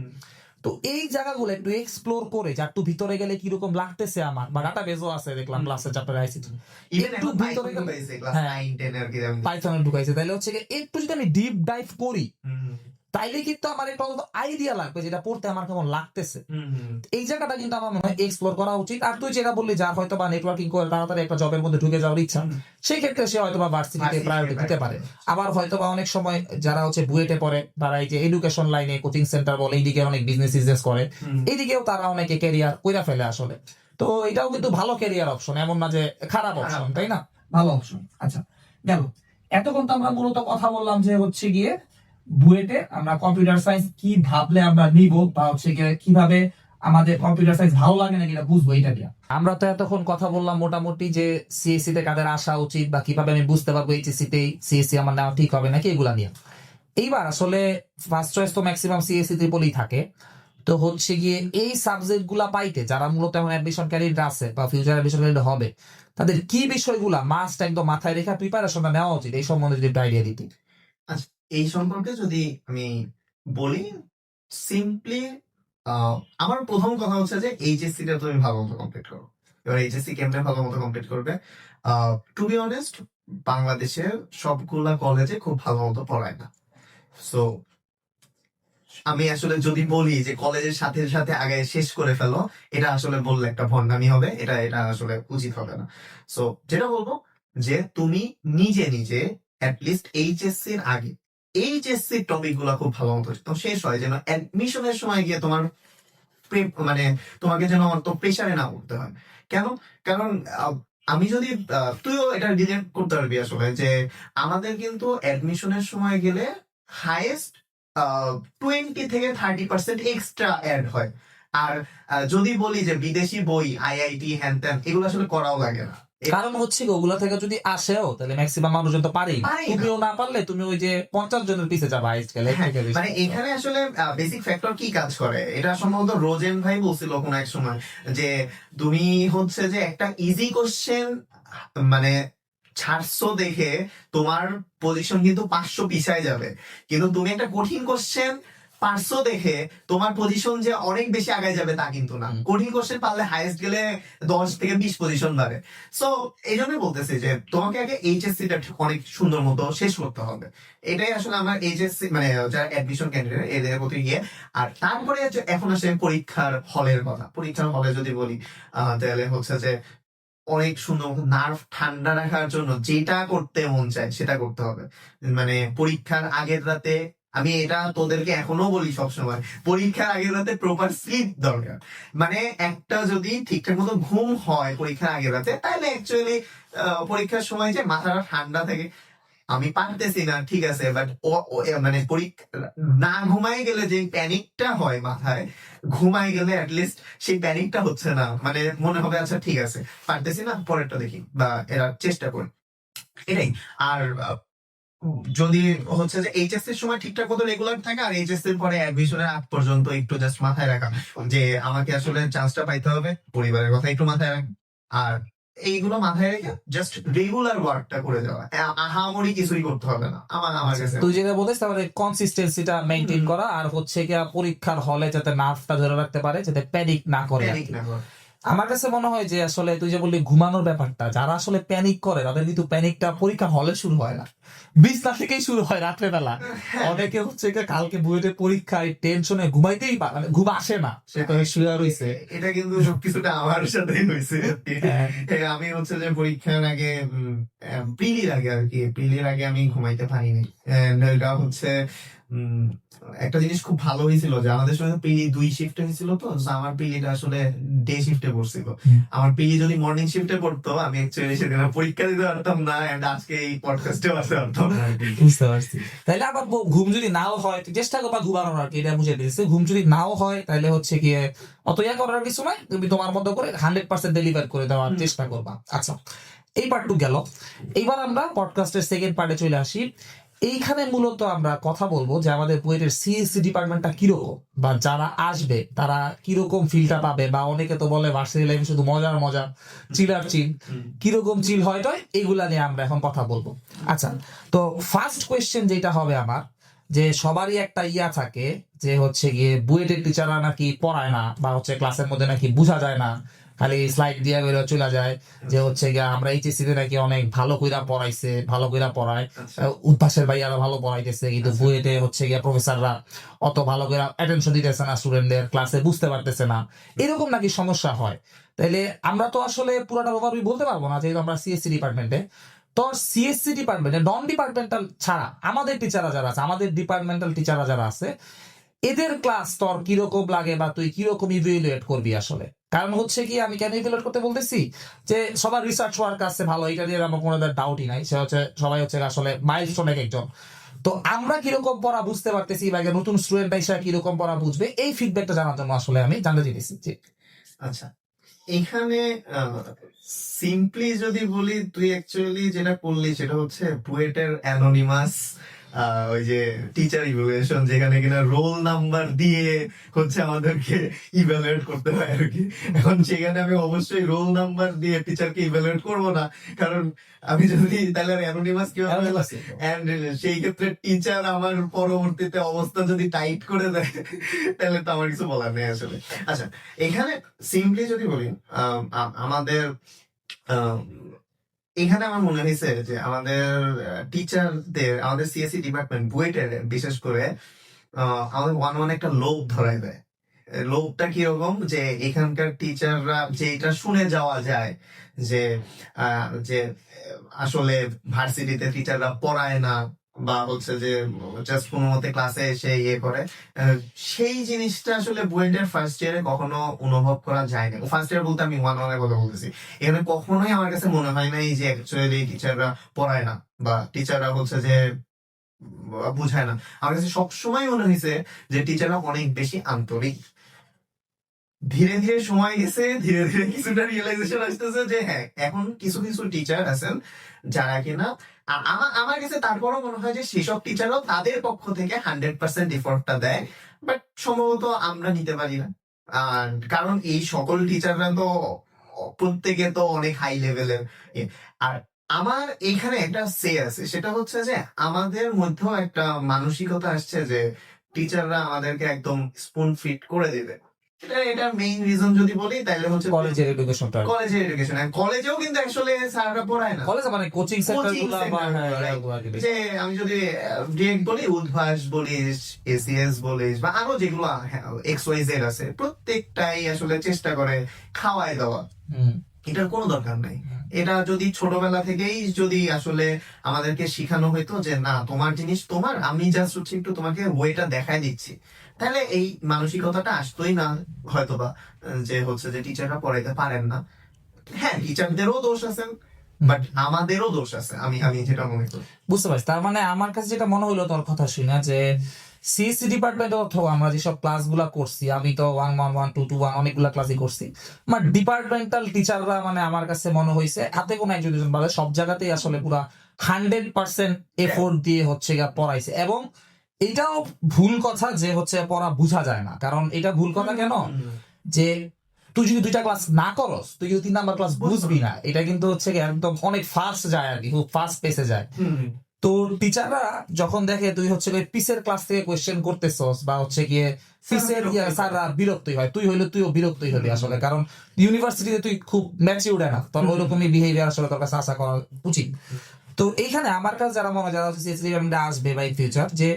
তো এই জায়গাগুলো একটু এক্সপ্লোর করে যে একটু ভিতরে গেলে কিরকম লাগতেছে আমার, বা ডাটা বেজও আছে দেখলাম ক্লাসে চ্যাপ্টার আইসিটি, ইভেন একটু এখন ভিতরে পাইথন গেলে- ঢুকাইছে ক্লাস হ্যাঁ। 9 10 আর কি আমি পাইথনে ঢুকাইছে, তাইলে হচ্ছে কি একটু যদি আমি ডিপ ডাইভ করি হুম, তাইলে কিন্তু আমার একটা আইডিয়া লাগবে যেটা পড়তে আমার কেমন লাগতেছে। হুম, হুম, এই জায়গাটা কিন্তু আমার মনে হয় এক্সপ্লোর করা উচিত। আর তুই যেটা বললি যার হয়তো বা নেটওয়ার্কিং করে তাড়াতাড়ি একটা জবের মধ্যে ঢুকে যাওয়ার ইচ্ছা, সেই ক্ষেত্রে সে হয়তো বা ভার্সিটিতে Varsity প্রায়োরিটি দিতে পারে। আবার হয়তো বা অনেক সময় যারা হচ্ছে বুয়েটে পড়ে তারা এই যে এডুকেশন লাইনে কোচিং সেন্টার বলে এইদিকে অনেক বিজনেস করে, হুম। এইদিকেও তারা অনেকে ক্যারিয়ার কইরা ফেলে আসলে। তো এটাও কিন্তু ভালো ক্যারিয়ার অপশন, এমন না যে খারাপ অপশন, তাই না? ভালো অপশন। আচ্ছা, গেল এতক্ষণ তো আমরা মূলত কথা বললাম যে হচ্ছে গিয়ে বুয়েটে আমরা কম্পিউটার সায়েন্স কি ভাবলে আমরা নিব, বা হচ্ছে গিয়ে কিভাবে আমাদের কম্পিউটার সায়েন্স ভালো লাগে নাকি এটা বুঝবো, এটা দিয়ে আমরা তো এতক্ষণ কথা বললাম মোটামুটি যে সিএসসি তে কাদের আসা উচিত বা কিভাবে আমি বুঝতে পারবো এইচএসসি তে সিএসসি আমার নেওয়া ঠিক হবে নাকি, এগুলা নিয়ে। এইবার আসলে ফার্স্ট চয়েস তো ম্যাক্সিমাম সিএসসি ট্রিপলই থাকে। তো হচ্ছে গিয়ে এই সাবজেক্ট গুলা পাইতে যারা মূলত এখন অ্যাডমিশন ক্যান্ডিডেট আছে বা ফিউচার অ্যাডমিশন ক্যান্ডিডেট হবে, তাদের কি বিষয়গুলা মাস্ট একদম মাথায় রেখে প্রিপারেশনটা নেওয়া উচিত, এই সম্বন্ধে যদি আইডিয়া দিতি। আচ্ছা, এই সম্পর্কে যদি আমি বলি সিম্পলি, আমার প্রথম কথা হচ্ছে যে এইচএসসি টা তুমি ভালো মতো কমপ্লিট করো। এবার এইচএসসি কেমনে ভালো মতো কমপ্লিট করবে, টু বি অনেস্ট বাংলাদেশের সবগুলা কলেজে খুব ভালো মতো পড়ায় না। সো আমি আসলে যদি বলি যে কলেজের সাথে সাথে আগে শেষ করে ফেলো, এটা আসলে বললে একটা ভণ্ডামি হবে, এটা এটা আসলে উচিত হবে না। সো যেটা বলবো যে তুমি নিজে নিজে অ্যাটলিস্ট এইচএসসি এর আগে এইচএসসি টপিক গুলা খুব ভালো মতো তো শেষ হয়, যেন অ্যাডমিশনের সময় গিয়ে তোমার মানে তোমাকে যেন অত প্রেসারে না উঠতে হয়। কেন? কারণ আমি যদি তুইও এটা রিলেট করতে পারবি আসলে, যে আমাদের কিন্তু অ্যাডমিশনের সময় গেলে হাইয়েস্ট 20 থেকে 30% এক্সট্রা অ্যাড হয়। আর যদি বলি যে বিদেশি বই আইআইটি হ্যান ত্যান এগুলো আসলে করাও লাগে না। কারণ হচ্ছে কি, ওগুলা থেকে যদি আসেও তাহলে ম্যাক্সিমাম মানুষজন তো পারেই না। পারেই না। তুমিও না পারলে তুমি ওই যে 50 জনের পিছে যাবা হাইস্ট গেলে। হ্যাঁ, মানে এখানে আসলে বেসিক ফ্যাক্টর কি কাজ করে, এটা সম্ভবত রোজেন ভাই বলছিল কোন এক সময়, যে তুমি হচ্ছে যে একটা ইজি কোশ্চেন মানে ছাড়ছো দেখে তোমার পজিশন কিন্তু 500 পিছায় যাবে, কিন্তু তুমি একটা কঠিন কোশ্চেন পারছো দেখে তোমার পজিশন যে অনেক বেশি আগায় যাবে তা কিন্তু না। কঠিন কোশ্চেন পারলে হাইয়েস্ট গেলে 10 থেকে 20 পজিশন বাড়ে। সো এই জন্য বলতেছি যে তোমাকে আগে এইচএসসি টা অনেক সুন্দর মতো শেষ করতে হবে। এটাই আসলে আমার এইচএসসি মানে যারা অ্যাডমিশন ক্যান্ডিডেট এদের প্রতি গিয়ে। আর তারপরে এখন আসে পরীক্ষার হলের কথা। পরীক্ষার হলে যদি বলি তাহলে হচ্ছে যে অনেক সুন্দর নার্ভ ঠান্ডা রাখার জন্য যেটা করতে মন চায় সেটা করতে হবে। মানে পরীক্ষার আগের রাতে, আমি এটা তোদেরকে এখনো বলি সবসময়, পরীক্ষার আগের রাতে প্রপার স্লিপ দরকার। মানে একটা যদি ঠিকঠাক মতো ঘুম হয় পরীক্ষার আগের রাতে, তাহলে অ্যাকচুয়ালি পরীক্ষার সময় যে মাথাটা ঠান্ডা থাকে। আমি পারতেছি না ঠিক আছে, বাট মানে পরীক্ষা না ঘুমাই গেলে যে প্যানিকটা হয় মাথায়, ঘুমাই গেলে অ্যাটলিস্ট সেই প্যানিকটা হচ্ছে না, মানে মনে হবে আচ্ছা ঠিক আছে পারতেছি না, পরেরটা দেখি বা এরা চেষ্টা করি, এটাই। আর যদি হচ্ছে যে এইচএসসি এর সময় ঠিকঠাক মতো রেগুলার থাকে, আর এইচএসসি এর পরে অ্যাডমিশনের আগ পর্যন্ত একটু জাস্ট মাথায় রাখা যে আমাকে আসলে চান্সটা পাইতে হবে, পরিবারের কথা একটু মাথায় রাখা, আর এইগুলো মাথায় রেখে জাস্ট রেগুলার ওয়ার্কটা করে যাওয়া, আহামরি কিছুই করতে হবে না আমার কাছে। তুই যেটা বলছিস তাহলে কনসিস্টেন্সিটা মেইনটেইন করা, আর হচ্ছে কি পরীক্ষার হলে যাতে নার্ভটা ধরে রাখতে পারে, যাতে প্যানিক না করে। প্যানিক না করা। আমার কাছে মনে হয় যে আসলে তুই যে বললি ঘুমানোর ব্যাপারটা, যারা আসলে প্যানিক করে তাদের কিন্তু প্যানিকটা পরীক্ষা হলে শুরু হয় না, বিছনা থেকেই শুরু হয় রাত্রে বেলা। অনেকে হচ্ছে কি কালকে বুয়েটে পরীক্ষায় টেনশনে ঘুমাইতেই মানে ঘুম আসে না, সে তো শুয়ে রইছে। এটা কিন্তু সবকিছুটা আমার সাথেই হয়েছে। আমি হচ্ছে যে পরীক্ষার আগে প্রিলির আগে আর কি, প্রিলির আগে আমি ঘুমাইতে পারিনি। এটা হচ্ছে একটা জিনিস খুব ভালো হয়েছিল যে আমাদের সময় পিলি 2 শিফটে হয়েছিল, তো আমার পিলিটা আসলে ডে শিফটে পড়ছিল। আমার পিলি যদি মর্নিং শিফটে পড়তো আমি অ্যাকচুয়ালি সেদিন পরীক্ষা দিতে পারতাম না, এন্ড আজকে এই পডকাস্টে আসতে পারতাম না। বুঝতে পারছি। তাহলে আবার ঘুম যদি নাও হয় চেষ্টা করবা ঘুমানোর, আর কি এটা বুঝে দিয়েছে। ঘুম যদি নাও হয় তাহলে হচ্ছে গিয়ে অত ইয়া করার কিছু নাই, তুমি তোমার মতো করে 100% ডেলিভার করে দেওয়ার চেষ্টা করবা। আচ্ছা, এই পার্টটু গেল। এইবার আমরা পডকাস্টের সেকেন্ড পার্টে চলে আসি। এইখানে মূলত আমরা কথা বলবো যে আমাদের বুয়েটের সিএসসি ডিপার্টমেন্টটা কিরকম, বা যারা আসবে তারা কিরকম ফিলটা পাবে, বা অনেকে তো বলে ভার্সিটি লাইফে শুধু মজার মজা, চিল আর চিল, কিরকম চিল হয় এগুলা নিয়ে আমরা এখন কথা বলবো। আচ্ছা, তো ফার্স্ট কোয়েশ্চেন যেটা হবে আমার, যে সবারই একটা ইয়া থাকে যে হচ্ছে গিয়ে বুয়েটের টিচাররা নাকি পড়ায় না, বা হচ্ছে ক্লাসের মধ্যে নাকি বোঝা যায় না, খালি স্লাইড দিয়ে বেরো চলে যায়, যে হচ্ছে গিয়ে আমরা এইচএসসি তে নাকি অনেক ভালো কইরা পড়াইছে, ভালো কইরা পড়ায়, আচ্ছা, উদ্ভাসের ভাইয়ারা ভালো পড়াইতেছে, কিন্তু আচ্ছা। বুয়েটে হচ্ছে গিয়ে প্রফেসররা অত ভালো করে অ্যাটেনশন দিতেছে না, স্টুডেন্টদের ক্লাসে বুঝতে পারতেছে না, এরকম নাকি সমস্যা হয়। তাইলে আমরা তো আসলে পুরাটা ওভারভিউ বলতে পারবো না, যেহেতু আমরা সিএসসি ডিপার্টমেন্টে। তো সিএসসি ডিপার্টমেন্টে নন ডিপার্টমেন্টাল ছাড়া আমাদের টিচাররা যারা আছে, আমাদের ডিপার্টমেন্টাল টিচাররা যারা আছে, এদের ক্লাস তোর কিরকম লাগে বা তুই কিরকম ইভ্যালুয়েট করবি আসলে? কারণ হচ্ছে কি, আমি কেন ইভ্যালুয়েট করতে বলতেছি, যে সবার রিসার্চ ওয়ার্ক আছে ভালো, এটা নিয়ে আমার কোনো ডাউটই নাই, সে হচ্ছে সবাই হচ্ছে আসলে মাইলস্টোন এক একজন। তো আমরা কিরকম পড়া বুঝতে পারতেছি বা একটা নতুন স্টুডেন্ট হিসেবে কিরকম পড়া বুঝবে, এই ফিডব্যাকটা জানার জন্য আসলে আমি জানতে চাইতেছি। জি। আচ্ছা, এখানে সিম্পলি যদি বলি, তুই অ্যাকচুয়ালি যেটা করলি সেটা হচ্ছে বুয়েটের অ্যানোনিমাস ওই যে টিচার ইভ্যালুয়েশন, যেখানে কিনা রোল নাম্বার দিয়ে হচ্ছে আমাদেরকে ইভ্যালুয়েট করতে হয় আর কি। এখন সেখানে আমি অবশ্যই রোল নাম্বার দিয়ে টিচারকে ইভ্যালুয়েট করবো না, কারণ আমি যদি তাহলে অ্যানোনিমাস কিভাবে হলো? And সেই ক্ষেত্রে টিচার আমার পরবর্তীতে অবস্থা যদি টাইট করে দেয় তাহলে তো আমার কিছু বলার নেই আসলে। আচ্ছা, এখানে সিম্পলি যদি বলি, আমাদের আম, এখানে আমার মনে হয়েছে যে আমাদের টিচারদের, আমাদের সিএসসি ডিপার্টমেন্ট বুয়েটের বিশেষ করে আমাদের ওয়ান ওয়ান একটা লোভ ধরায় দেয়। লোভটা কিরকম, যে এখানকার টিচাররা, যে এটা শুনে যাওয়া যায় যে যে আসলে ভার্সিটিতে টিচাররা পড়ায় না, বা হচ্ছে যে জাস্ট কোনো মতে ক্লাসে এসে ইয়ে করে, সেই জিনিসটা আসলে বুয়েটের ফার্স্ট ইয়ারে কখনো অনুভব করা যায় না। ফার্স্ট ইয়ার বলতে আমি ওয়ান ওয়ানের কথা বলতেছি। এখানে কখনোই আমার কাছে মনে হয় নাই যে অ্যাকচুয়ালি টিচাররা পড়ায় না বা টিচাররা হচ্ছে যে বুঝায় না। আমার কাছে সবসময় মনে হয়েছে যে টিচাররা অনেক বেশি আন্তরিক। ধীরে ধীরে সময় গেছে, ধীরে ধীরে কিছুটা রিয়েলাইজেশন আসতেছে যে হ্যাঁ, এখন কিছু কিছু টিচার আছেন যারা কিনা আমার কাছে তারপরও মনে হয় যে সেসব টিচারও তাদের পক্ষ থেকে 100% এফোর্টটা দেয়, বাট সম্ভবত আমরা নিতে পারি না। আর কারণ এই সকল টিচাররা তো প্রত্যেকে তো অনেক হাই লেভেলের। আর আমার এইখানে একটা সে আছে, সেটা হচ্ছে যে আমাদের মধ্যেও একটা মানসিকতা আসছে যে টিচাররা আমাদেরকে একদম স্পুন ফিট করে দেবে। এটার মেইন রিজন যদি বলি তাহলে হচ্ছে কলেজের এডুকেশনটা, কলেজের এডুকেশন। কলেজেও কিন্তু আসলে স্যাররা পড়ায় না। কলেজ মানে কোচিং সেন্টার Coaching গুলা, center বা হ্যাঁ, গুলো, right? এগুলো আর কি। যে আমি যদি ডিরেক্ট বলি, উদ্ভাস বলিস, এসিএস বলিস, বা আরো যেগুলো এক্স ওয়াই জেড আছে, প্রত্যেকটাই আসলে চেষ্টা করে খাওয়ায় দেওয়া। হুম। এটার কোনো দরকার নাই। এটা যদি ছোটবেলা থেকেই যদি আসলে আমাদেরকে শিখানো হইতো যে না, তোমার জিনিস তোমার, আমি জাস্ট হচ্ছে একটু তোমাকে ওয়েটা দেখাই দিচ্ছি, তাহলে এই মানসিকতাটা আসতোই না হয়তোবা, যে হচ্ছে যে টিচাররা পড়াইতে পারেন না। হ্যাঁ, টিচারদেরও দোষ আছে, বাট আমাদেরও দোষ আছে, আমি যেটা মনে করি। বুঝতে পারছি। তার মানে আমার কাছে যেটা মনে হলো তোর কথা শুনে, যে সিএসসি ডিপার্টমেন্টে অথবা আমরা যেসব ক্লাসগুলা করছি, আমি তো 1-1, 1-2-1 অনেকগুলা ক্লাসই করছি, আমার ডিপার্টমেন্টাল টিচাররা মানে আমার কাছে মনে হয়েছে হাতে কোনো একজন দুজন ভালো, সব জায়গাতেই আসলে পুরা 100% এফোর্ট দিয়ে হচ্ছে গিয়ে পড়াইছে। এবং এটাও ভুল কথা যে হচ্ছে পড়া বুঝা যায় না, কারণ এটা ভুল কথা কেন, যে তুই যদি 2টা ক্লাস না করস, তুই যদি 3 নাম্বার ক্লাস বুঝবি না, এটা কিন্তু হচ্ছে কি একদম অনেক ফাস্ট যায় আর কি, খুব ফাস্ট পেসে যায়। তো টিচাররা যখন দেখে তুই হচ্ছে পিসের ক্লাস থেকে কোয়েশ্চেন করতেছস, বা হচ্ছে গিয়ে পিসের স্যাররা বিরক্তই হয়, তুই হইলে তুইও বিরক্তই হবি আসলে, কারণ ইউনিভার্সিটিতে তুই খুব ম্যাচিউর্ড না, তোর ওইরকমই বিহেভিয়ার আসলে তোর কাছে আশা করা উচিত। তো এইখানে আমার কাছে যারা মনে হয় যারা সিএসসি আসবে বা ইন ফিউচার, যে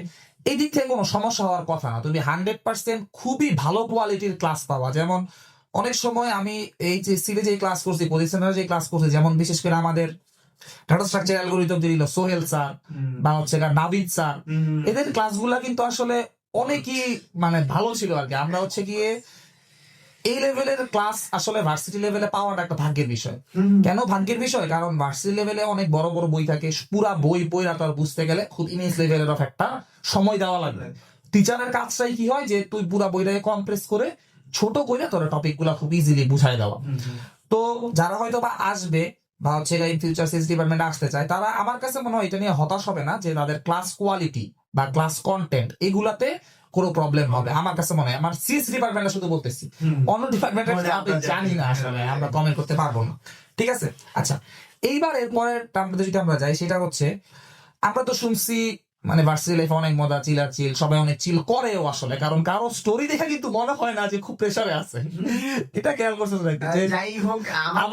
এই দিক থেকে কোনো সমস্যা হওয়ার কথা না, তুমি 100% খুবই ভালো কোয়ালিটির ক্লাস পাওয়া। যেমন অনেক সময় আমি এই যে সিলে যে ক্লাস করছি, পজিশনাল যে ক্লাস করছি, যেমন বিশেষ করে আমাদের ডাটা স্ট্রাকচার অ্যালগরিদম দিল সোহেল স্যার বা হচ্ছে নাবিদ স্যার, এদের ক্লাসগুলা কিন্তু আসলে অনেকই মানে ভালো ছিল আর কি। আমরা হচ্ছে গিয়ে এই লেভেলের ক্লাস আসলে ভার্সিটি লেভেলে পাওয়াটা একটা ভাগ্যের বিষয়। কেন ভাগ্যের বিষয়? কারণ ভার্সিটি লেভেলে অনেক বড় বড় বই থাকে, পুরা বই পড়া তো আর বুঝতে গেলে খুব ইমেজ লেভেলের অফ একটা সময় দেওয়া লাগবে। টিচারের কাজটাই কি হয়, যে তুই পুরা বইটাকে কম্প্রেস করে ছোট করে তোর টপিক গুলা খুব ইজিলি বুঝাই দেওয়া। তো যারা হয়তো বা আসবে বা হচ্ছে ইন ফিউচার সিএসসি ডিপার্টমেন্টে আসতে চায়, তারা আমার কাছে মনে হয় এটা নিয়ে হতাশ হবে না, যে তাদের ক্লাস কোয়ালিটি বা ক্লাস কন্টেন্ট এগুলাতে কোনো প্রবলেম হবে। আমার কাছে মনে হয়, আমার সিএসসি ডিপার্টমেন্টে শুধু বলতেছি, অন্য ডিপার্টমেন্টে আমি জানি না আসলে, আমরা কমেন্ট করতে পারবো না। ঠিক আছে, আচ্ছা, এইবার এরপরের টার্মটা যদি আমরা যাই, সেটা হচ্ছে আমরা তো শুনছি মানে ভার্সিটি লাইফে অনেক মজা, চিল সবাই অনেক চিল করেও আসলে, কারণ কারো স্টোরি দেখে কিন্তু মনে হয় না যে খুব প্রেসারে আছে। এটা খেয়াল করছো নাকি? যে যাই হোক আমার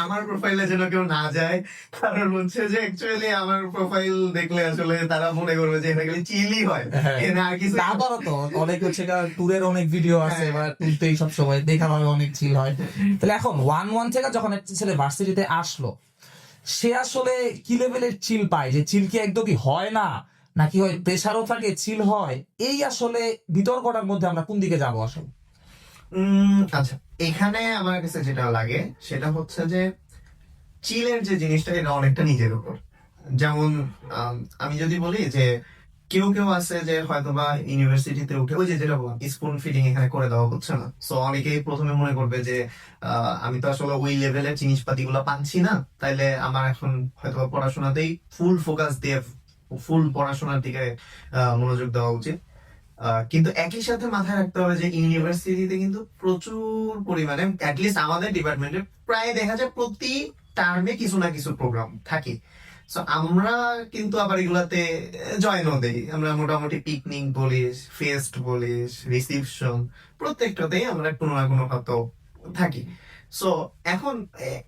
আমার প্রোফাইলে যেন কেউ না যায়, কারণ হচ্ছে যে অ্যাকচুয়ালি আমার প্রোফাইল দেখলে আসলে তারা মনে করবে যে এটা খালি চিলই হয়, হ্যাঁ। এর আর কিছু আবারও তো অনেক হচ্ছে ট্যুরের অনেক ভিডিও আছে, বা টুরতেই সব সময় দেখা হবে অনেক চিল হয়। তাহলে এখন 1-1 থেকে যখন একটা ছেলে ভার্সিটিতে আসলো, সে আসলে কি লেভেলের চিল পায়? যে চিল কি একদমই হয় না, নাকি হয় প্রেসারও থাকে, চিল হয়? এই আসলে বিতর্কটার মধ্যে আমরা কোন দিকে যাবো আসলে? আচ্ছা, এখানে আমার কাছে যেটা লাগে সেটা হচ্ছে যে চিলের যে জিনিসটা এটা অনেকটা নিজের উপর। যেমন আমি যদি বলি যে কেউ কেউ আছে যে হয়তোবা ইউনিভার্সিটিতে উঠে ওই যে যেটা বললাম স্পুন ফিডিং এখানে করে দেওয়া হচ্ছে না, সো অনেকেই প্রথমে মনে করবে যে আমি তো আসলে ওই লেভেলের জিনিসপাতি গুলো পাচ্ছি না, তাইলে আমার এখন হয়তোবা পড়াশোনাতেই ফুল ফোকাস দিয়ে ফুল পড়াশোনার দিকে মনোযোগ দেওয়া উচিত। কিন্তু একই সাথে মাথায় রাখতে হবে যে ইউনিভার্সিটিতে কিন্তু প্রচুর পরিমাণে অ্যাটলিস্ট আমাদের ডিপার্টমেন্টে প্রায় দেখা যায় প্রতি টার্মে কিছু না কিছু প্রোগ্রাম থাকে। সো আমরা কিন্তু আবার এগুলাতে জয়েনও দেই, আমরা মোটামুটি পিকনিক বলিস, ফেস্ট বলিস, রিসিপশন, প্রত্যেকটাতেই আমরা কোনো না কোনো হয়তো থাকি। সো এখন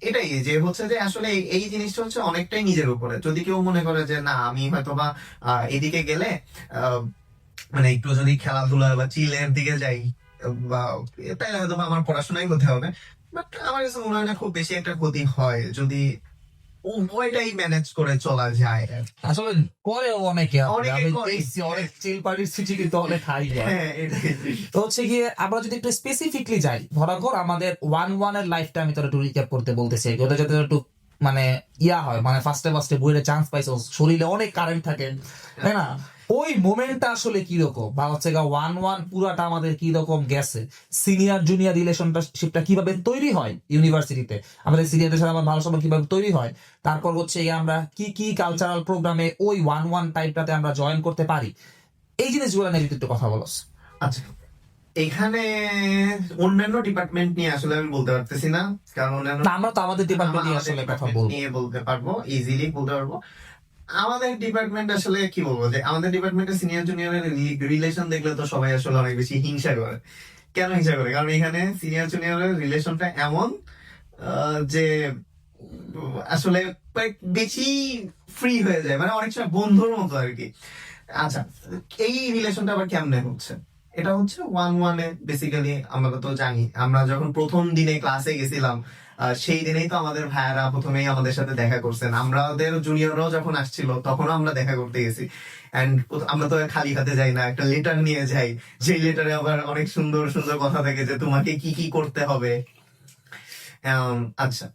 এটাই যে হচ্ছে যে আসলে এই জিনিসটা হচ্ছে অনেকটাই নিজের উপরে। যদি কেউ মনে করে যে না আমি হয়তোবা এদিকে গেলে আহ, মানে একটু যদি খেলাধুলা বা চিলের দিকে যাই বা তাই হয়তো বা আমার পড়াশোনাই করতে হবে, বাট আমার কাছে মনে হয় না খুব বেশি একটা ক্ষতি হয় যদি উভয়টাই ম্যানেজ করে চলা যায়। আসলে করেও অনেকে, অনেকে আমি করে। দেখছি অনেক চিল পার্টির সিটি কিন্তু অনেক হাই হয়। হ্যাঁ, এটাই। তো হচ্ছে গিয়ে আমরা যদি একটু স্পেসিফিকলি যাই, ধরা কর আমাদের 1-1 এর লাইফটা আমি তোর একটু রিক্যাপ করতে বলতেছি, ওটা যাতে একটু মানে হয়, মানে ফার্স্টে বইয়ের চান্স পাইছো, শরীরে অনেক কারেন্ট থাকে, তাই না? ওই মোমেন্টটা আসলে কি রকম, বা হচ্ছে 1-1 পুরাটা আমাদের কি রকম গেছে, সিনিয়র জুনিয়র রিলেশনশিপটা কিভাবে তৈরি হয় ইউনিভার্সিটিতে, আমাদের সিনিয়রদের সাথে আমার ভালো সম্পর্ক কিভাবে তৈরি হয়, তারপর হচ্ছে গিয়ে আমরা কি কি কালচারাল প্রোগ্রামে ওই 1-1 টাইপটাতে আমরা জয়েন করতে পারি, এই জিনিসগুলো নিয়ে যদি একটু কথা বলস। আচ্ছা, এখানে অন্যান্য ডিপার্টমেন্ট নিয়ে আসলে আমি বলতে পারতেছি না, কারণ অন্যান্য না, আমরা তো আমাদের ডিপার্টমেন্ট নিয়ে আসলে কথা department বলবো। নিয়ে বলতে পারবো, ইজিলি বলতে পারবো। আমাদের ডিপার্টমেন্ট আসলে কি বলবো, যে আমাদের ডিপার্টমেন্টে সিনিয়র জুনিয়রের রিলেশন দেখলে তো সবাই আসলে অনেক বেশি হিংসা করে। কেন হিংসা করে? কারণ এখানে সিনিয়র জুনিয়রের রিলেশনটা এমন যে আসলে বেশি ফ্রি হয়ে যায়, মানে অনেক সময় বন্ধুর মতো আর কি। আচ্ছা, এই রিলেশনটা আবার কেমনে হচ্ছে? এটা হচ্ছে 1-1 বেসিক্যালি আমরা তো জানি, আমরা যখন প্রথম দিনে ক্লাসে গেছিলাম সেই দিনেই তো আমাদের ভাইয়ারা প্রথমেই আমাদের সাথে দেখা করছেন, আমাদের জুনিয়ররাও যখন আসছিল তখনও আমরা দেখা করতে গেছি। এন্ড আমরা তো খালি হাতে যাই না, একটা লেটার নিয়ে যাই, সেই লেটারে আবার অনেক সুন্দর সুন্দর কথা থাকে যে তোমাকে কি কি করতে হবে। আচ্ছা,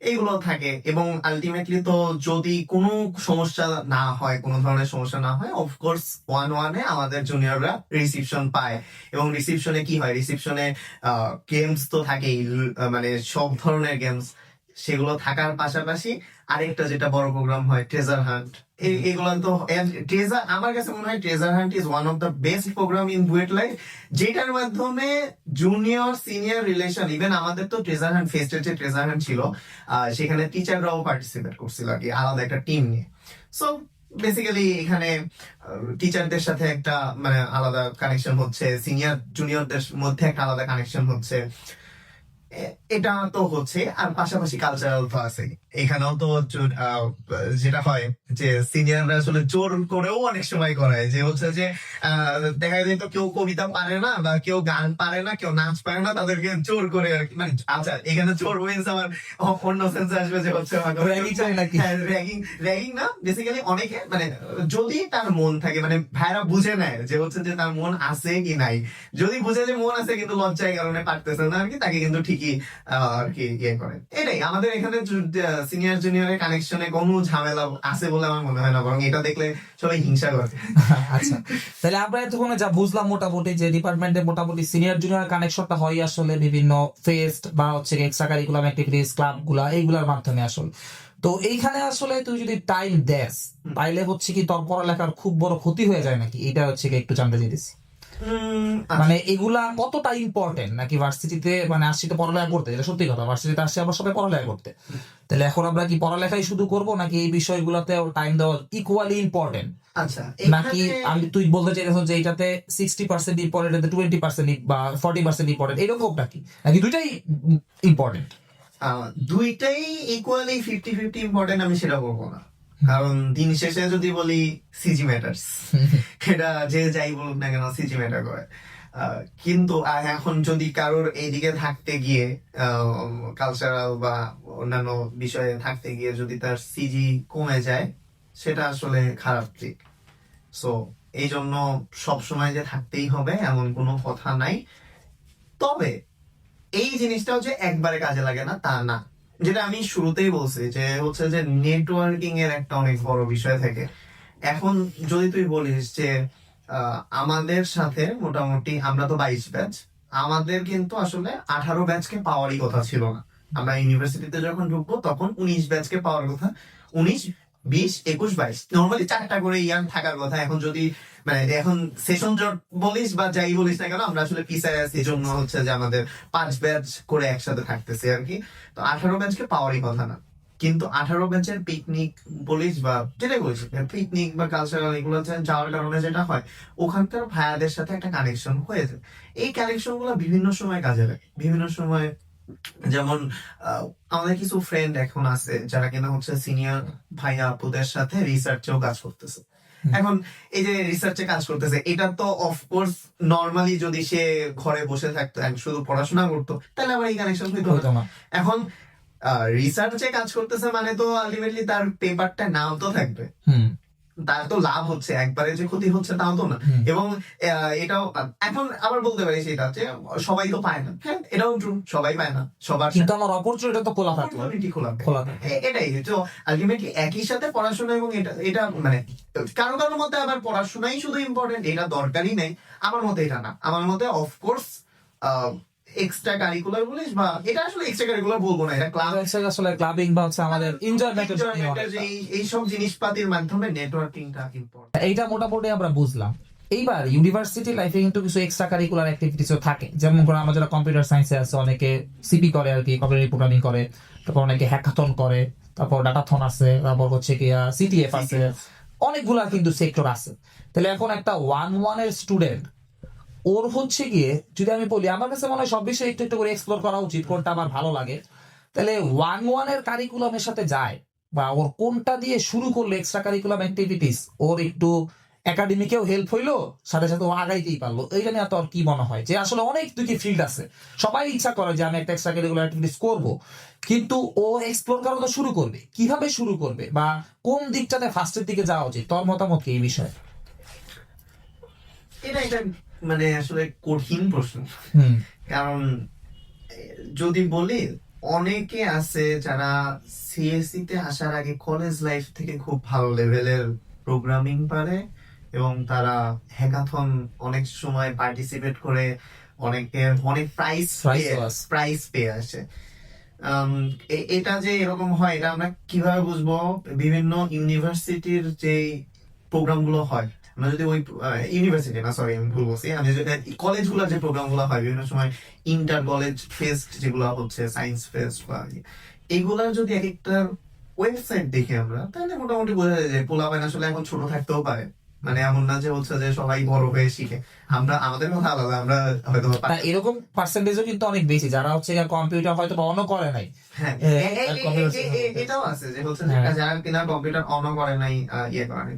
এইগুলো থাকে এবং আলটিমেটলি তো যদি কোনো সমস্যা না হয়, কোনো ধরনের সমস্যা না হয়, অফকোর্স 1-1 আমাদের জুনিয়ররা রিসিপশন পায়। এবং রিসিপশনে কি হয়, রিসিপশনে গেমস তো থাকেই, মানে সব ধরনের গেমস, সেগুলো থাকার পাশাপাশি আরেকটা যেটা বড় প্রোগ্রাম হয় ট্রেজার হান্ট। এগুলো তো ট্রেজার, আমার কাছে মনে হয় treasure hunt is one of the best program in BUET life, যেটার মাধ্যমে জুনিয়র সিনিয়র রিলেশন, ইভেন আমাদের তো ট্রেজার হান্ট ফেস্টের যে ট্রেজার হান্ট ছিল সেখানে টিচাররাও পার্টিসিপেট করছিল আর কি, আলাদা একটা টিম নিয়ে। সো বেসিক্যালি এখানে টিচারদের সাথে একটা মানে আলাদা কানেকশন হচ্ছে, সিনিয়র জুনিয়রদের মধ্যে একটা আলাদা কানেকশন হচ্ছে, এটা তো হচ্ছে। আর পাশাপাশি কালচারাল তো আছে, এখানেও তো যেটা হয় যে সিনিয়ররা আসলে জোর করেও অনেক সময় করায়, যে হচ্ছে যে দেখা যায় তো কেউ কবিতা পারে না বা কেউ গান পারে না, কেউ নাচ পারে না, তাদেরকে জোর করে আর কি, মানে আচ্ছা এখানে জোর মিন্স আমার অন্য সেন্স আসবে যে হচ্ছে Ragging চাই নাকি? র্যাগিং না, বেসিক্যালি অনেকে মানে যদি তার মন থাকে, মানে ভাইরা বুঝে নেয় যে হচ্ছে যে তার মন আছে কি নাই, যদি বুঝে যে মন আছে কিন্তু লজ্জার কারণে পারতেছে না আর কি, তাকে কিন্তু ঠিকই আর কি ইয়ে করে। এটাই আমাদের এখানে সিনিয়র জুনিয়রের কানেকশনে কোনো ঝামেলা আছে বলে আমার মনে হয় না, বরং এটা দেখলে সবাই হিংসা করে। আচ্ছা, তাহলে আমরা এতক্ষণে যা বুঝলাম মোটামুটি যে ডিপার্টমেন্টে মোটামুটি সিনিয়র জুনিয়র কানেকশনটা হয় আসলে বিভিন্ন ফেস্ট বা হচ্ছে এক্সট্রা কারিকুলাম অ্যাক্টিভিটিস ক্লাব গুলা এইগুলোর মাধ্যমে আসলে। তো এইখানে আসলে তুই যদি টাইম দেস তাইলে হচ্ছে কি তোর পড়ালেখার খুব বড় ক্ষতি হয়ে যায় নাকি, এটা হচ্ছে কি একটু জানতে চাইতেছি। মানে এগুলা কতটা ইম্পর্টেন্ট নাকি ভার্সিটিতে মানে আসছি তো পড়ালেখা করতে, যেটা সত্যি কথা, ভার্সিটিতে আসছি আমরা সবাই পড়ালেখা করতে, তাহলে এখন আমরা কি পড়ালেখাই শুধু করব নাকি এই বিষয়গুলোতে টাইম দেওয়া ইকুয়ালি ইম্পর্টেন্ট, আচ্ছা, নাকি এখানে তুই বলতে চাইছো যে এটাতে 60% ইম্পর্টেন্ট, এটাতে 20% বা 40% ইম্পর্টেন্ট, এরকম নাকি দুইটাই ইম্পর্টেন্ট? দুইটাই ইকুয়ালি 50-50 ইম্পর্টেন্ট আমি সেটা বলবো না, কারণ দিন শেষে যদি বলি সিজি ম্যাটার্স, এটা যে যাই বলুক না কেন সিজি ম্যাটার করে। কিন্তু এখন যদি কারোর এইদিকে থাকতে গিয়ে কালচারাল বা অন্যান্য বিষয়ে থাকতে গিয়ে যদি তার সিজি কমে যায়, সেটা আসলে খারাপ দিক। সো এই জন্য সবসময় যে থাকতেই হবে এমন কোনো কথা নাই। তবে এই জিনিসটাও যে একবারে কাজে লাগে না তা না, যেটা আমি শুরুতেই বলছি যে হচ্ছে যে নেটওয়ার্কিং এর একটা অনেক বড় বিষয় থাকে। এখন যদি তুই বলিস যে আমাদের সাথে মোটামুটি আমরা তো 22 ব্যাচ, আমাদের কিন্তু আসলে 18 ব্যাচকে পাওয়ারই কথা ছিল না। আমরা ইউনিভার্সিটিতে যখন ঢুকবো তখন 19 ব্যাচকে পাওয়ার কথা, 19, 20, 21, 22 নর্মালি 4টা করে ইয়ার থাকার কথা। এখন যদি মানে এখন সেশন জট বলিস বা যাই বলিস না কেন, আমরা আসলে পিছায় আছি, এই জন্য হচ্ছে যে আমাদের 5 ব্যাচ করে একসাথে থাকতেছে আর কি। তো 18 ব্যাচকে পাওয়ারই কথা না, কিন্তু 18 ব্যাচের পিকনিক বলিস বা যেটাই বলিস, পিকনিক বা কালচারাল এগুলো যাওয়ার কারণে যেটা হয়, ওখানকার ভাইয়াদের সাথে একটা কানেকশন হয়ে যায়। এই কানেকশন গুলো বিভিন্ন সময় কাজে লাগে, বিভিন্ন সময়। যেমন আমাদের কিছু ফ্রেন্ড এখন আছে যারা কিনা হচ্ছে সিনিয়র ভাইয়া আপুদের সাথে রিসার্চেও কাজ করতেছে। এখন এই যে রিসার্চে কাজ করতেছে, এটা তো অফকোর্স নর্মালি যদি সে ঘরে বসে থাকতো and শুধু পড়াশোনা করতো, তাহলে আবার এই কানেকশন হইতো না। হইতো না। এখন রিসার্চে কাজ করতেছে মানে তো আলটিমেটলি তার পেপারটা নাও তো থাকবে, হুম তার তো লাভ হচ্ছে, একবারে যে ক্ষতি হচ্ছে তাও তো না। হুম। এবং এটাও এখন আবার বলতে পারি সেটা যে সবাই তো পায় না, হ্যাঁ এটাও ট্রু, সবাই পায় না, সবার কিন্তু আমার অপরচুনিটি তো খোলা থাকলো, opportunity খোলা থাকে। খোলা থাকে। এটাই তো আলটিমেটলি একই সাথে পড়াশোনা এবং এটা এটা মানে কারো কারোর মতে আবার পড়াশোনাই শুধু ইম্পর্টেন্ট, এটা দরকারই নেই। আমার মতে এটা না, আমার মতে অফকোর্স এক্সট্রা কারিকুলার বলিস বা এটা আসলে এক্সট্রা কারিকুলার বলবো না, এটা ক্লাব আসলে ক্লাবিং বা হচ্ছে আমাদের এনজয়মেন্টের জন্য এইসব জিনিসপাতির মাধ্যমে নেটওয়ার্কিংটা ইম্পর্টেন্ট। এইটা মোটামুটি আমরা বুঝলাম। এইবার ইউনিভার্সিটি লাইফে কিন্তু কিছু এক্সট্রা কারিকুলার অ্যাক্টিভিটিসও থাকে, যেমন করে আমরা যারা কম্পিউটার সায়েন্সে আছে অনেকে সিপি করে আর কি, কম্পিউটার প্রোগ্রামিং করে, তারপর অনেকে হ্যাকাথন করে, তারপর ডাটাথন আছে, তারপর হচ্ছে কি সিটিএফ আছে, অনেকগুলা কিন্তু সেক্টর আছে। তাহলে এখন একটা 1-1 এর স্টুডেন্ট, ওর হচ্ছে গিয়ে যদি আমি বলি, আমার কাছে মনে হয় সব বিষয়ে একটু একটু করে এক্সপ্লোর করা উচিত, কোনটা আমার ভালো লাগে। তাহলে 1-1 এর কারিকুলামের সাথে যায় বা ওর কোনটা দিয়ে শুরু করলে এক্সট্রা কারিকুলাম অ্যাক্টিভিটিস ওর একটু একাডেমিকেও হেল্প হইলো, সাথে সাথে ও আগাইতেই পারলো, এইটা নিয়ে তোর কি মনে হয়? যে আসলে অনেক দুটি ফিল্ড আছে, সবাই ইচ্ছা করে যে আমি একটা এক্সট্রা কারিকুলার অ্যাক্টিভিটিস করবো, কিন্তু ও এক্সপ্লোর করা তো শুরু করবে কিভাবে, শুরু করবে বা কোন দিকটাতে ফার্স্টের দিকে যাওয়া উচিত? তোর মতামত কি এই বিষয়ে? এটা মানে আসলে কঠিন প্রশ্ন, হুম কারণ যদি বলি অনেকে আছে যারা সিএসসি তে আসার আগে কলেজ লাইফ থেকে খুব ভালো লেভেলের প্রোগ্রামিং পারে এবং তারা হ্যাকাথন অনেক সময় পার্টিসিপেট করে অনেকে অনেক প্রাইজ পেয়ে আসে। এটা যে এরকম হয় এটা আমরা কিভাবে বুঝবো? বিভিন্ন ইউনিভার্সিটির যে প্রোগ্রাম গুলো হয়, আমরা যদি ওই ইউনিভার্সিটি না সরি আমি ভুল বলছি, আমি যদি কলেজগুলোর যে প্রোগ্রাম গুলো হয় বিভিন্ন সময়, ইন্টার কলেজ ফেস্ট যেগুলো হচ্ছে, সায়েন্স ফেস্ট বা এগুলার যদি এক একটা ওয়েবসাইট দেখি আমরা, তাহলে মোটামুটি বোঝা যায় যে পোলাপাইন আসলে এখন ছোট থাকতেও পারে। মানে এমন না যে হচ্ছে যে সবাই বড় হয়ে শিখে, আমরা আমাদের কথা আলাদা, আমরা হয়তো না, এরকম পার্সেন্টেজও কিন্তু অনেক বেশি যারা হচ্ছে কম্পিউটার হয়তো বা অনও করে নাই। হ্যাঁ এটাও আছে যে হচ্ছে যে যারা কিনা কম্পিউটার অনও করে নাই, ইয়ে করে নাই।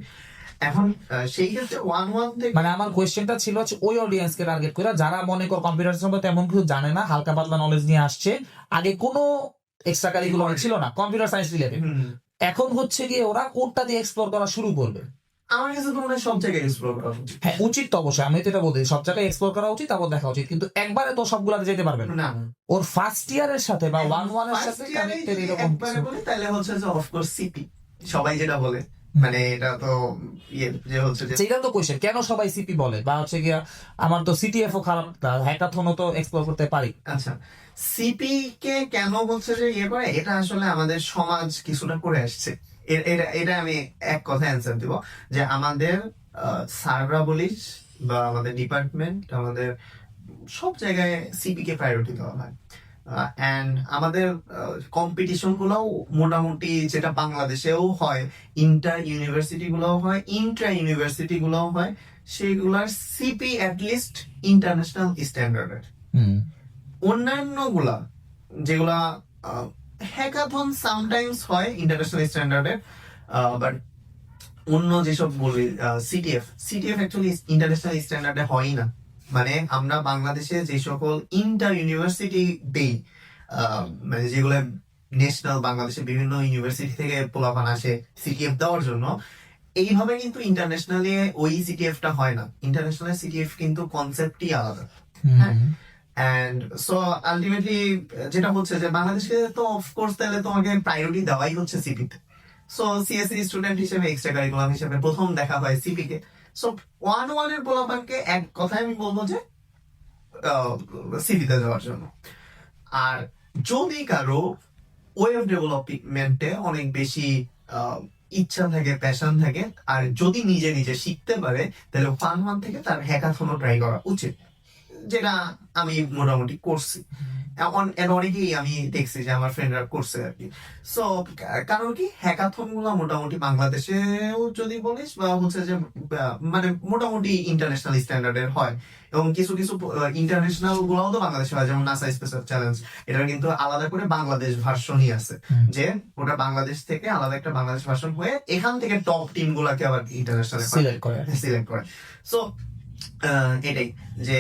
এখন সেই ক্ষেত্রে 1-1 থেকে মানে আমার কোয়েশ্চেনটা ছিল হচ্ছে ওই অডিয়েন্সকে টার্গেট করে যারা মনে কর কম্পিউটার সম্পর্কে তেমন কিছু জানে না, হালকা পাতলা নলেজ নিয়ে আসছে, আগে কোনো এক্সট্রা কারিকুলাম ছিল না কম্পিউটার সায়েন্স রিলেটেড, এখন হচ্ছে গিয়ে ওরা কোনটা দিয়ে এক্সপ্লোর করা শুরু করবে? আমার কাছে তো মনে হয় সব জায়গায় এক্সপ্লোর করা উচিত। হ্যাঁ উচিত তো অবশ্যই, আমি তো এটা বলতে সব জায়গায় এক্সপ্লোর করা উচিত, তারপর দেখা উচিত, কিন্তু একবারে তো সবগুলাতে যেতে পারবে না। না ওর ফার্স্ট ইয়ারের সাথে বা 1-1 এর সাথে কানেক্টেড এরকম একবারে বলি তাহলে হচ্ছে যে অফকোর্স সিপি সবাই যেটা বলে, মানে এটা তো ইয়ে যে হচ্ছে যে সেটা তো কোয়েশ্চেন, কেন সবাই সিপি বলে বা হচ্ছে গিয়া আমার তো সিটিএফও খারাপ, হ্যাকাথনও তো এক্সপ্লোর করতে পারি। আচ্ছা, সিপি কে কেন বলছে যে ইয়ে করে, এটা আসলে আমাদের সমাজ কিছুটা করে আসছে। এটা আমি এক কথা অ্যান্সার দিব যে আমাদের স্যাররা বলিস বা আমাদের ডিপার্টমেন্ট, আমাদের সব জায়গায় সিপি কে প্রায়োরিটি দেওয়া হয়। অ্যান্ড আমাদের কম্পিটিশন গুলোও মোটামুটি, যেটা বাংলাদেশেও হয়, ইন্টার ইউনিভার্সিটি গুলোও হয়, ইন্ট্রা ইউনিভার্সিটি গুলোও হয়, সেগুলার সিপি অ্যাটলিস্ট ইন্টারন্যাশনাল স্ট্যান্ডার্ডের। হুম। অন্যান্য গুলা যেগুলা হ্যাকাথন সামটাইমস হয় ইন্টারন্যাশনাল স্ট্যান্ডার্ডের, বাট অন্য যেসব বলি সিটিএফ অ্যাকচুয়ালি ইন্টারন্যাশনাল স্ট্যান্ডার্ডে হয়ই না। মানে আমরা বাংলাদেশে যে সকল ইন্টার ইউনিভার্সিটি দেই, মানে যেগুলো ন্যাশনাল, বাংলাদেশের বিভিন্ন ইউনিভার্সিটি থেকে পোলাপান আসে সিটিএফ দেওয়ার জন্য, এইভাবে কিন্তু ইন্টারন্যাশনালি ওই সিটিএফটা হয় না। ইন্টারন্যাশনাল সিটিএফ কিন্তু কনসেপ্টই আলাদা। হ্যাঁ। অ্যান্ড সো আলটিমেটলি যেটা হচ্ছে যে বাংলাদেশে তো অফকোর্স তাহলে তোমাকে প্রায়োরিটি দেওয়াই হচ্ছে সিপিতে। সো সিএসসি স্টুডেন্ট হিসেবে, এক্সট্রা কারিকুলাম হিসেবে প্রথম দেখা হয় সিপি কে। সো 1-1 এর পোলাপানকে এক কথায় আমি বলবো যে সিপিতে যাওয়ার জন্য। আর যদি কারো ওয়েব ডেভেলপমেন্টে অনেক বেশি ইচ্ছা থাকে, প্যাশন থাকে, আর যদি নিজে নিজে শিখতে পারে, তাহলে 1-1 থেকে তার হ্যাকাথনও ট্রাই করা উচিত, যেটা আমি মোটামুটি করছি। অনেকেই আমি দেখছি যে আমার ফ্রেন্ডরা করছে আর কি। সো কারণ কি, হ্যাকাথন গুলো মোটামুটি বাংলাদেশেও যদি বলিস বা হচ্ছে যে মানে মোটামুটি ইন্টারন্যাশনাল স্ট্যান্ডার্ডের হয়, এবং কিছু কিছু ইন্টারন্যাশনাল গুলাও তো বাংলাদেশে হয়, যেমন নাসা স্পেস চ্যালেঞ্জ। এটা কিন্তু আলাদা করে বাংলাদেশ ভার্সনই আছে, যে ওটা বাংলাদেশ থেকে আলাদা একটা বাংলাদেশ ভার্সন হয়ে এখান থেকে টপ টিম গুলাকে আবার ইন্টারন্যাশনাল সিলেক্ট করে। সো এটাই যে,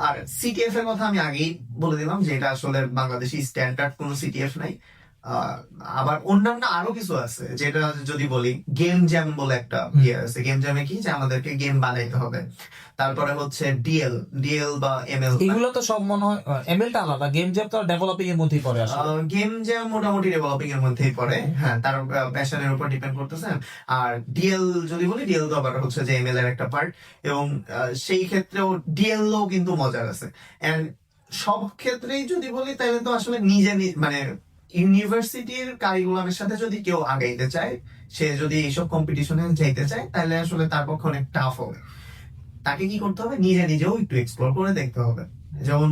আর সিটিএফ এর কথা আমি আগেই বলে দিলাম যে এটা আসলে বাংলাদেশি স্ট্যান্ডার্ড কোনো সিটিএফ নাই। আবার অন্যান্য আরো কিছু আছে, যেটা যদি বলি গেম জ্যাম বলে একটা ইয়ে আছে। গেম জ্যামে কি, যে আমাদেরকে গেম বানাইতে হবে। তারপরে হচ্ছে ডিএল বা এমএল। এগুলো তো সব মনে হয় এমএলটা আলাদা, গেম জ্যাম তো ডেভেলপিং এর মধ্যেই পড়ে আসলে। গেম জ্যাম মোটামুটি ডেভেলপিং এর মধ্যেই পড়ে, হ্যাঁ, তার প্যাশনের উপর ডিপেন্ড করতেছে। আর ডিএল যদি বলি, ডিএল তো আবার হচ্ছে যে এমএল এর একটা পার্ট, এবং সেই ক্ষেত্রেও ডিএল ও কিন্তু মজার আছে। এন্ড সব ক্ষেত্রেই যদি বলি, তাহলে তো আসলে নিজে মানে ইউনিভার্সিটির কারিকুলামের সাথে যদি কেউ আগাইতে চায়, সে যদি এইসব কম্পিটিশনে যাইতে চায়, তাহলে আসলে তার পক্ষে অনেক টাফ হবে। তাকে কি করতে হবে, নিজে নিজেও একটু এক্সপ্লোর করে দেখতে হবে। যেমন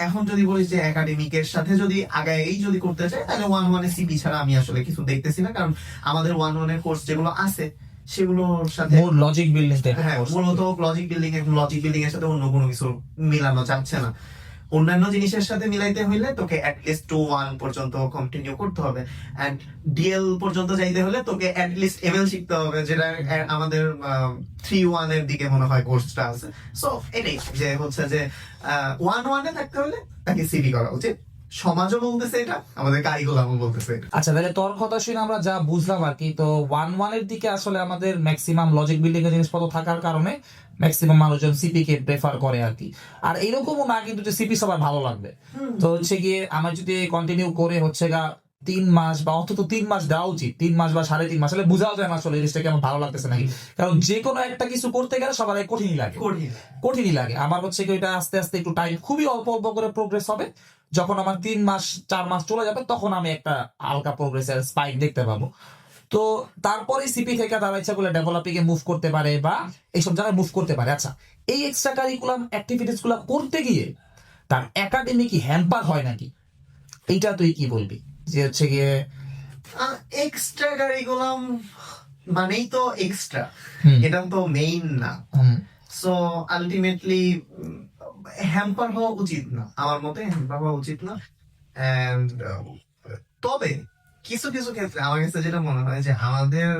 এখন যদি বলিস যে একাডেমিকের সাথে যদি আগাই যদি করতে চাই, তাহলে 1-1 সিপি ছাড়া আমি আসলে কিছু দেখতেছি না। কারণ আমাদের 1-1 এর কোর্স যেগুলো আছে, সেগুলোর সাথে লজিক বিল্ডিং, হ্যাঁ, মূলত লজিক বিল্ডিং এর সাথে অন্য কোনো কিছু মিলানো যাচ্ছে না। অন্যান্য জিনিসের সাথে মিলাইতে হইলে তোকে অ্যাটলিস্ট 2-1 পর্যন্ত কন্টিনিউ করতে হবে, এন্ড ডিএল পর্যন্ত যাইতে হলে তোকে অ্যাটলিস্ট এমএল শিখতে হবে, যেটা আমাদের 3-1 এর দিকে মনে হয় কোর্সটা আছে। সো এটাই যে হচ্ছে যে 1-1 এ থাকতে হলে তাকে সিভি করা উচিত। সমাজও বলতেছে এটা, আমাদের কারিকুলামও বলতেছে এটা। আচ্ছা, তাহলে তোর কথা শুনে আমরা যা বুঝলাম আর কি, তো 1-1 এর দিকে আসলে আমাদের ম্যাক্সিমাম লজিক বিল্ডিং এর জিনিসপত্র থাকার কারণে ম্যাক্সিমাম মানুষজন সিপি কে প্রেফার করে আর কি। আর এরকমও না কিন্তু যে সিপি সবার ভালো লাগবে। তো হচ্ছে গিয়ে আমার যদি কন্টিনিউ করে হচ্ছে গা 3 মাস বা অন্তত 3 মাস দেওয়া উচিত, 3 মাস বা 3.5 মাস, আসলে বোঝাও যায় না আসলে এই জিনিসটা কেমন ভালো লাগতেছে নাকি। কারণ যে কোনো একটা কিছু করতে গেলে সবার আগে কঠিনই লাগে। আমার হচ্ছে কি ওইটা আস্তে আস্তে একটু টাইম, খুবই অল্প অল্প করে প্রোগ্রেস হবে। যখন আমার 3 মাস 4 মাস চলে যাবে, তখন আমি একটা হালকা প্রোগ্রেসের স্পাইক দেখতে পাবো। তো তারপরে সিপি থেকে তারা ইচ্ছা করলে ডেভেলপিং এ মুভ করতে পারে বা এইসব জায়গায় মুভ করতে পারে। আচ্ছা, এই এক্সট্রা কারিকুলাম অ্যাক্টিভিটিস গুলো করতে গিয়ে তার একাডেমি কি হ্যাম্পার হয় নাকি? এইটা তুই কি বলবি, যে হচ্ছে গিয়ে এক্সট্রা কারিকুলাম মানেই তো এক্সট্রা, এটা তো মেইন না। সো আলটিমেটলি হ্যাম্পার হওয়া উচিত না, আমার মতে হ্যাম্পার হওয়া উচিত না। এন্ড তবে কিছু কিছু ক্ষেত্রে আমার কাছে যেটা মনে হয়, যে আমাদের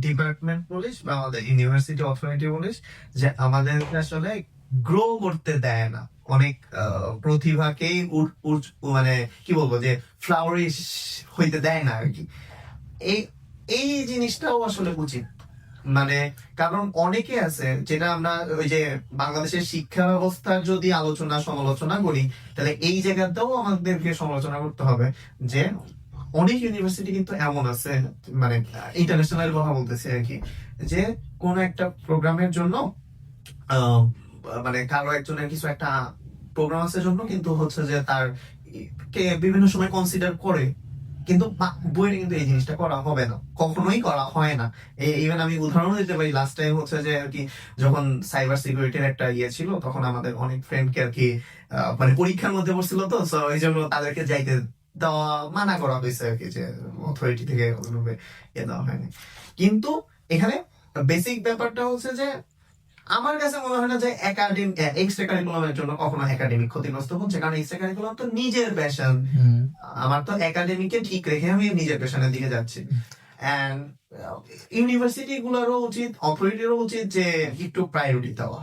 ডিপার্টমেন্ট বলিস বা আমাদের ইউনিভার্সিটি অথরিটি বলিস, যে আমাদের আসলে গ্রো করতে দেয় না। অনেক প্রতিভাকেই মানে কি বলবো, যে ফ্লাওয়ারিশ হইতে দেয় না আর কি। এই এই জিনিসটাও আসলে উচিত। মানে কারণ অনেকে আছে, যেটা আমরা ওই যে বাংলাদেশের শিক্ষা ব্যবস্থার যদি সমালোচনা করি, তাহলে এই জায়গাতেও আমাদেরকে সমালোচনা করতে হবে, যে অনেক ইউনিভার্সিটি কিন্তু এমন আছে, মানে ইন্টারন্যাশনাল কথা বলতেছে আর কি, যে কোন একটা প্রোগ্রামের জন্য মানে কারো একজনের কিছু একটা প্রোগ্রাম আছে জন্য কিন্তু হচ্ছে যে তার কে বিভিন্ন সময় কনসিডার করে, কিন্তু বইটা কিন্তু এই জিনিসটা করা হবে না, কখনোই করা হয় না। ইভেন আমি উদাহরণ দিতে পারি, লাস্ট টাইম হচ্ছে যে আর কি যখন সাইবার সিকিউরিটির একটা ইয়ে ছিল, তখন আমাদের অনেক ফ্রেন্ডকে আর কি মানে পরীক্ষার মধ্যে পড়ছিল, তো সো এই জন্য তাদেরকে যাইতে দেওয়া মানা করা হয়েছে আর কি, যে অথরিটি থেকে ওইভাবে ইয়ে দেওয়া হয়নি। কিন্তু এখানে বেসিক ব্যাপারটা হচ্ছে যে আমার কাছে মনে হয় না যে এক্সট্রা কারিকুলামের জন্য কখনো একাডেমিক ক্ষতিগ্রস্ত হচ্ছে, কারণ এক্সট্রা কারিকুলাম তো নিজের প্যাশন। আমার তো একাডেমিকে ঠিক রেখে আমি নিজের পেশনের দিকে যাচ্ছি। এন্ড ইউনিভার্সিটি গুলোরও উচিত, অথরিটিরও উচিত যে একটু প্রায়োরিটি দেওয়া।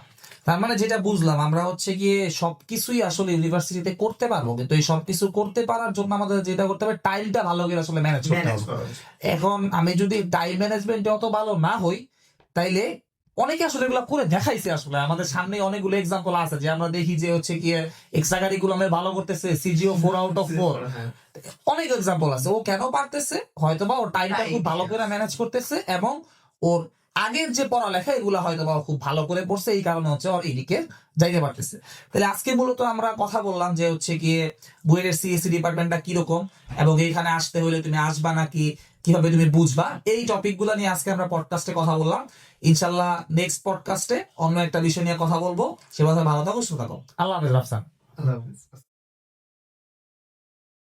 তার মানে যেটা বুঝলাম, আমরা হচ্ছে গিয়ে সবকিছুই আসলে ইউনিভার্সিটিতে করতে পারবো, কিন্তু এই সবকিছু করতে পারার জন্য আমাদের যেটা করতে হবে, টাইমটা ভালো করে আসলে ম্যানেজ করতে ম্যানেজ হবে। করা উচিত। এখন আমি যদি টাইম ম্যানেজমেন্টে অত ভালো না হই, তাইলে অনেকে আসলে এগুলো করে দেখাইছে। আসলে আমাদের সামনে অনেকগুলো এক্সাম্পল আছে যে আমরা দেখি যে হচ্ছে কি এক্সট্রা কারিকুলামে ভালো করতেছে, সিজিও 4/4। হ্যাঁ। অনেক এক্সাম্পল আছে। ও কেন পারতেছে? হয়তোবা ওর টাইমটা খুব ভালো করে ম্যানেজ করতেছে, এবং ওর আগের যে পড়ালেখা এগুলো হয়তোবা ও খুব ভালো করে পড়ছে, এই কারণে হচ্ছে ওর এইদিকে যাইতে পারতেছে। তাহলে আজকে মূলত আমরা কথা বললাম যে হচ্ছে গিয়ে বুয়েটের সিএসসি ডিপার্টমেন্টটা কিরকম, এবং এইখানে আসতে হলে তুমি আসবা নাকি, কিভাবে তুমি বুঝবা, এই টপিক গুলা নিয়ে আজকে আমরা পডকাস্টে কথা বললাম। ইনশাল্লাহ নেক্সট পডকাস্টে অন্য একটা বিষয় নিয়ে কথা বলবো। সে কথা ভালো থাকো, সুস্থ থাকো। আল্লাহ হাফেজ রাফসান। আল্লাহ হাফেজ।